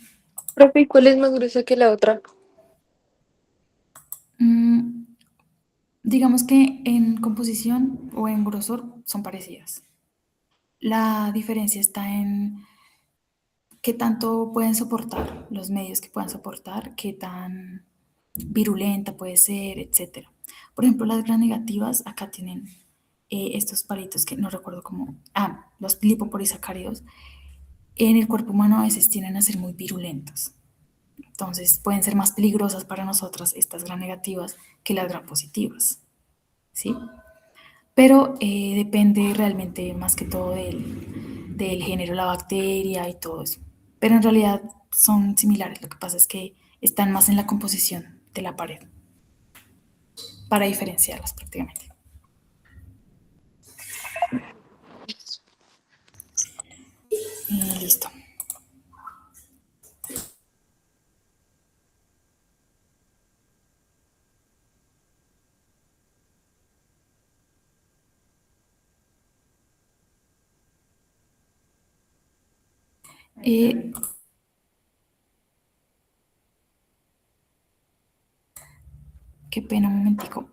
Profe, ¿y cuál es más gruesa que la otra?
Digamos que en composición o en grosor son parecidas. La diferencia está en qué tanto pueden soportar, los medios que puedan soportar, qué tan virulenta puede ser, etcétera. Por ejemplo, las gram negativas acá tienen estos palitos que no recuerdo cómo, los lipopolisacáridos, en el cuerpo humano a veces tienden a ser muy virulentos. Entonces pueden ser más peligrosas para nosotras estas gram negativas que las gram positivas, ¿sí? Pero depende realmente más que todo del género, la bacteria y todo eso. Pero en realidad son similares, lo que pasa es que están más en la composición de la pared para diferenciarlas prácticamente. Y listo. Qué pena, un momentico.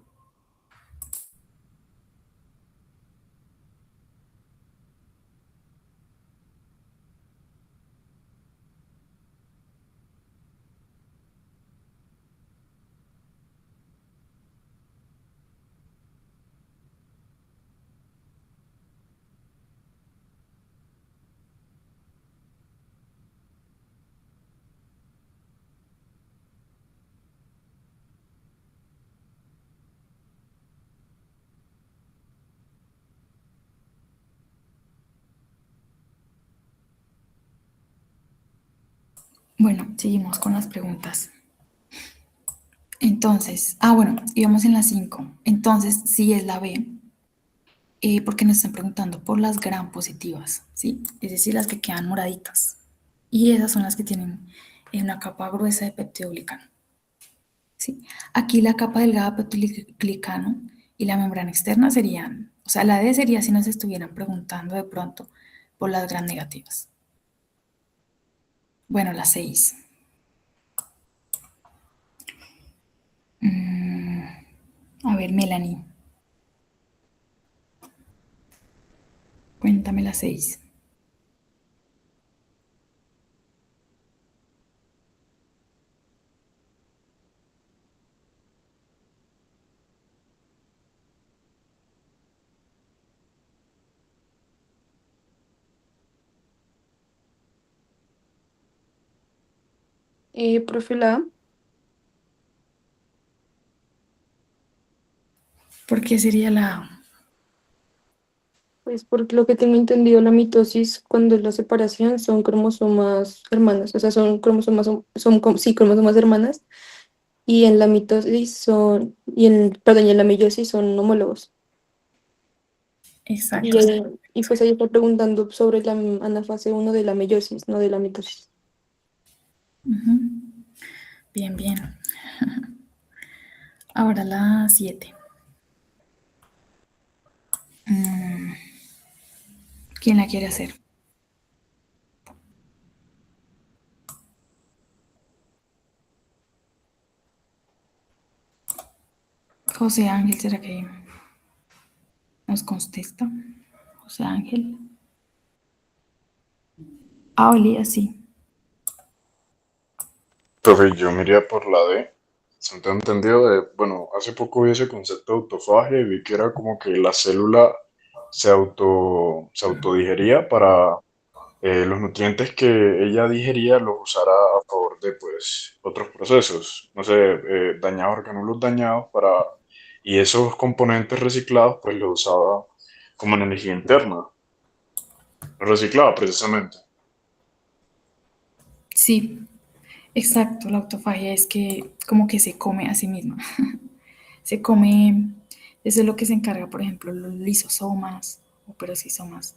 Bueno, seguimos con las preguntas. Entonces, bueno, íbamos en la 5. Entonces, sí es la B, porque nos están preguntando por las gram positivas, ¿sí? Es decir, las que quedan moraditas. Y esas son las que tienen una capa gruesa de peptidoglicano, ¿sí? Aquí la capa delgada de peptidoglicano y la membrana externa serían, o sea, la D sería si nos estuvieran preguntando de pronto por las gram negativas. Bueno, la 6. A ver, Melanie. Cuéntame la 6.
Profe, la A.
¿Por qué sería la A?
Pues porque lo que tengo entendido, la mitosis, cuando es la separación, son cromosomas hermanas, o sea, son cromosomas, sí, cromosomas hermanas, y en la mitosis son, perdón, y en la meiosis son homólogos.
Exacto.
Y pues ahí está preguntando sobre la anafase 1 de la meiosis, no de la mitosis.
Bien, bien. Ahora la 7. ¿Quién la quiere hacer? José Ángel, ¿será que nos contesta? José Ángel. Ah, olía, sí.
Profe, yo me iría por la D. Se me tengo entendido de, bueno, hace poco vi ese concepto de autofagia y vi que era como que la célula se autodigería para los nutrientes que ella digería los usara a favor de pues otros procesos, no sé, dañados, orgánulos dañados para, y esos componentes reciclados pues los usaba como energía interna, los reciclaba precisamente.
Sí, exacto. La autofagia es que como que se come a sí misma. Se come, eso es lo que se encarga, por ejemplo, los lisosomas o peroxisomas,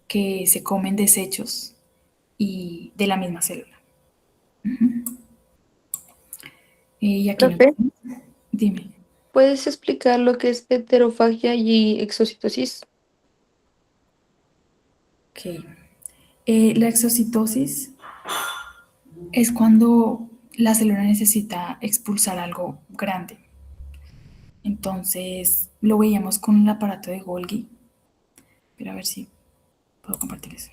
que se comen desechos y de la misma célula. Y aquí no,
Profe,
dime.
¿puedes explicar lo que es heterofagia y exocitosis?
Ok. La exocitosis es cuando la célula necesita expulsar algo grande. Entonces, lo veíamos con el aparato de Golgi. Pero a ver si puedo compartir eso.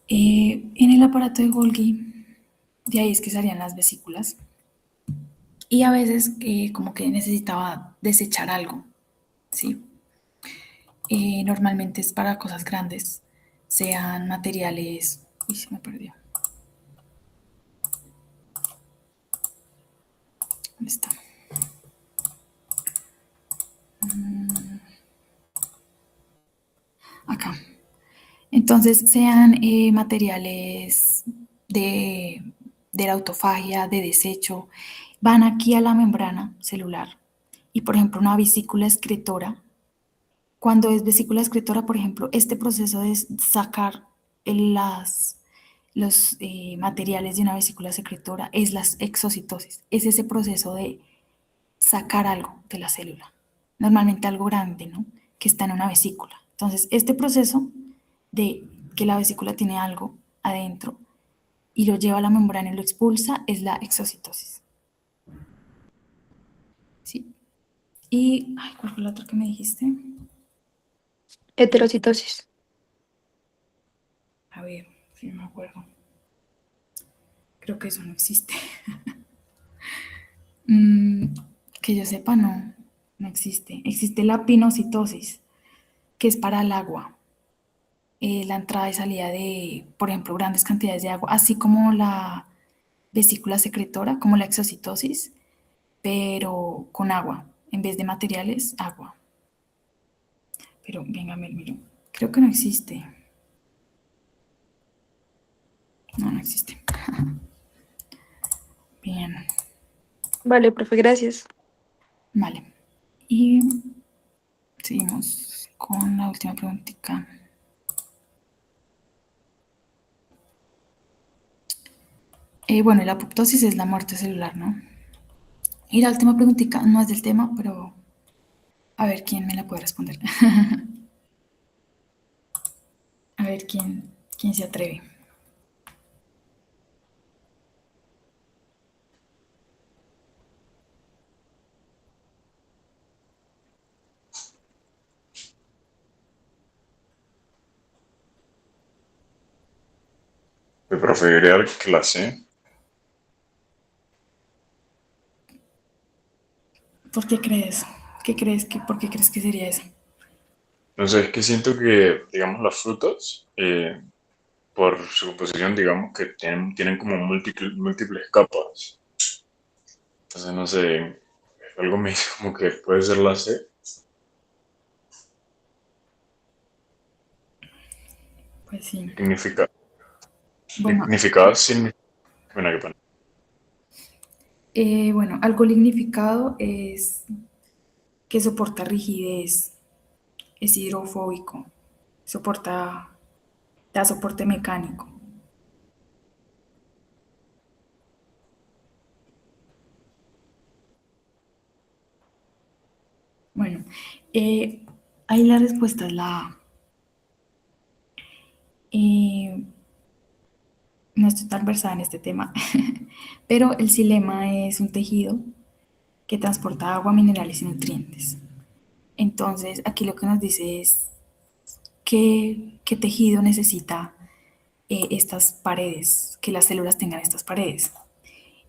En el aparato de Golgi, de ahí es que salían las vesículas. Y a veces como que necesitaba desechar algo, ¿sí? Normalmente es para cosas grandes, sean materiales... Uy, se me perdió. ¿Dónde está? Acá. Entonces, sean materiales de, de la autofagia, de desecho, van aquí a la membrana celular. Y, por ejemplo, una vesícula excretora, cuando es vesícula excretora, por ejemplo, este proceso de sacar los materiales de una vesícula secretora es la exocitosis. Es ese proceso de sacar algo de la célula, normalmente algo grande, ¿no? Que está en una vesícula. Entonces, este proceso de que la vesícula tiene algo adentro y lo lleva a la membrana y lo expulsa es la exocitosis. ¿Sí? Y, ay, ¿cuál fue la otra que me dijiste?
Heterocitosis.
A ver, si no me acuerdo. Creo que eso no existe. Mm, que yo sepa, no, no existe. Existe la pinocitosis, que es para el agua. La entrada y salida de, por ejemplo, grandes cantidades de agua, así como la vesícula secretora, como la exocitosis, pero con agua. En vez de materiales, agua. Pero venga, me miro. Creo que no existe. No, no existe. Bien,
Vale, profe, gracias.
vale. Y seguimos con la última preguntita. Bueno, la apoptosis es la muerte celular, ¿no? Y la última preguntita no es del tema, pero a ver quién me la puede responder. A ver quién se atreve.
Me preferiría que la C.
¿Por qué crees? ¿Por qué crees que sería eso?
No sé, es que siento que, digamos, las frutas, por su composición, digamos que tienen como múltiples capas. Entonces, no sé, algo me dice como que puede ser la C.
Pues sí.
Significa,
Bueno,
significado, bueno, qué pena.
bueno, algo lignificado es que soporta rigidez, es hidrofóbico, da soporte mecánico. Bueno, eh, ahí la respuesta es la A. No estoy tan versada en este tema, pero el xilema es un tejido que transporta agua, minerales y nutrientes. Entonces, aquí lo que nos dice es qué tejido necesita estas paredes, que las células tengan estas paredes.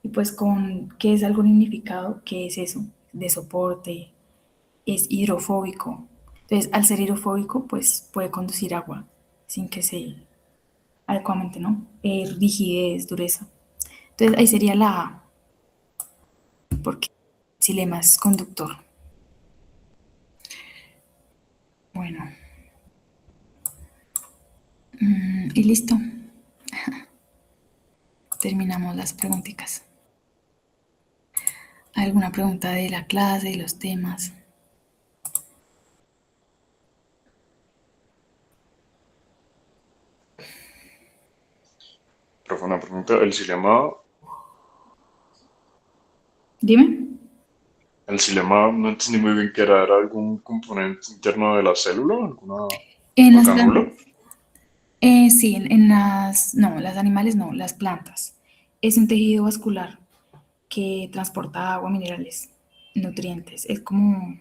Y pues con qué es algún significado, qué es eso, de soporte, es hidrofóbico. Entonces, al ser hidrofóbico, pues puede conducir agua sin que se adecuadamente, ¿no? Rigidez, dureza. Entonces, ahí sería la A, porque el xilema es conductor. Bueno, y listo. Terminamos las preguntitas. ¿Alguna pregunta de la clase, de los temas?
Profe, una pregunta.
Dime.
El xilema no entendí muy bien qué era. ¿Era algún componente interno de la célula? ¿Alguna
En las
orgánulo?
plantas, sí, no, las animales no, las plantas. Es un tejido vascular que transporta agua, minerales, nutrientes. Es como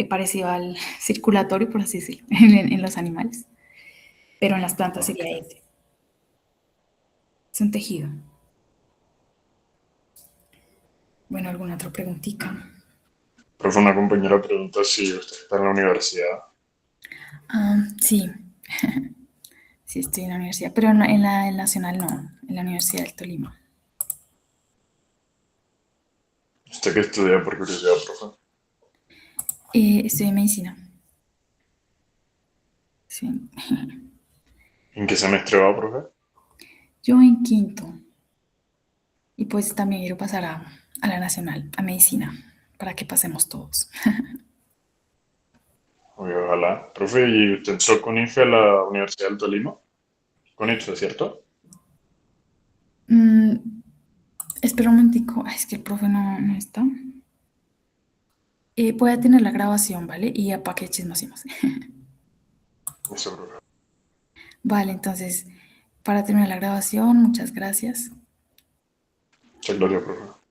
parecido al circulatorio, por así decirlo, en los animales. Pero en las plantas
Ok.
sería ese. Es un tejido. Bueno, ¿alguna otra preguntita?
Profe, una compañera pregunta si usted está en la universidad.
Sí, sí estoy en la universidad, pero no, en la nacional no, en la Universidad del Tolima.
¿Usted qué estudia por curiosidad, profe?
Estoy en medicina. Sí.
¿En qué semestre va, profe?
Yo en quinto. Y pues también quiero pasar a la nacional, a medicina, para que pasemos todos.
Uy, ojalá. Profe, ¿y usted entró con IFE a la Universidad del Tolima? Con IFE, ¿cierto?
Mm, espera un momentico. Ay, es que el profe no está. Voy a tener la grabación, ¿vale? Y ya para qué chismosemos.
Eso, profe.
Vale, entonces, para terminar la grabación, muchas gracias.
Muchas gracias, profe.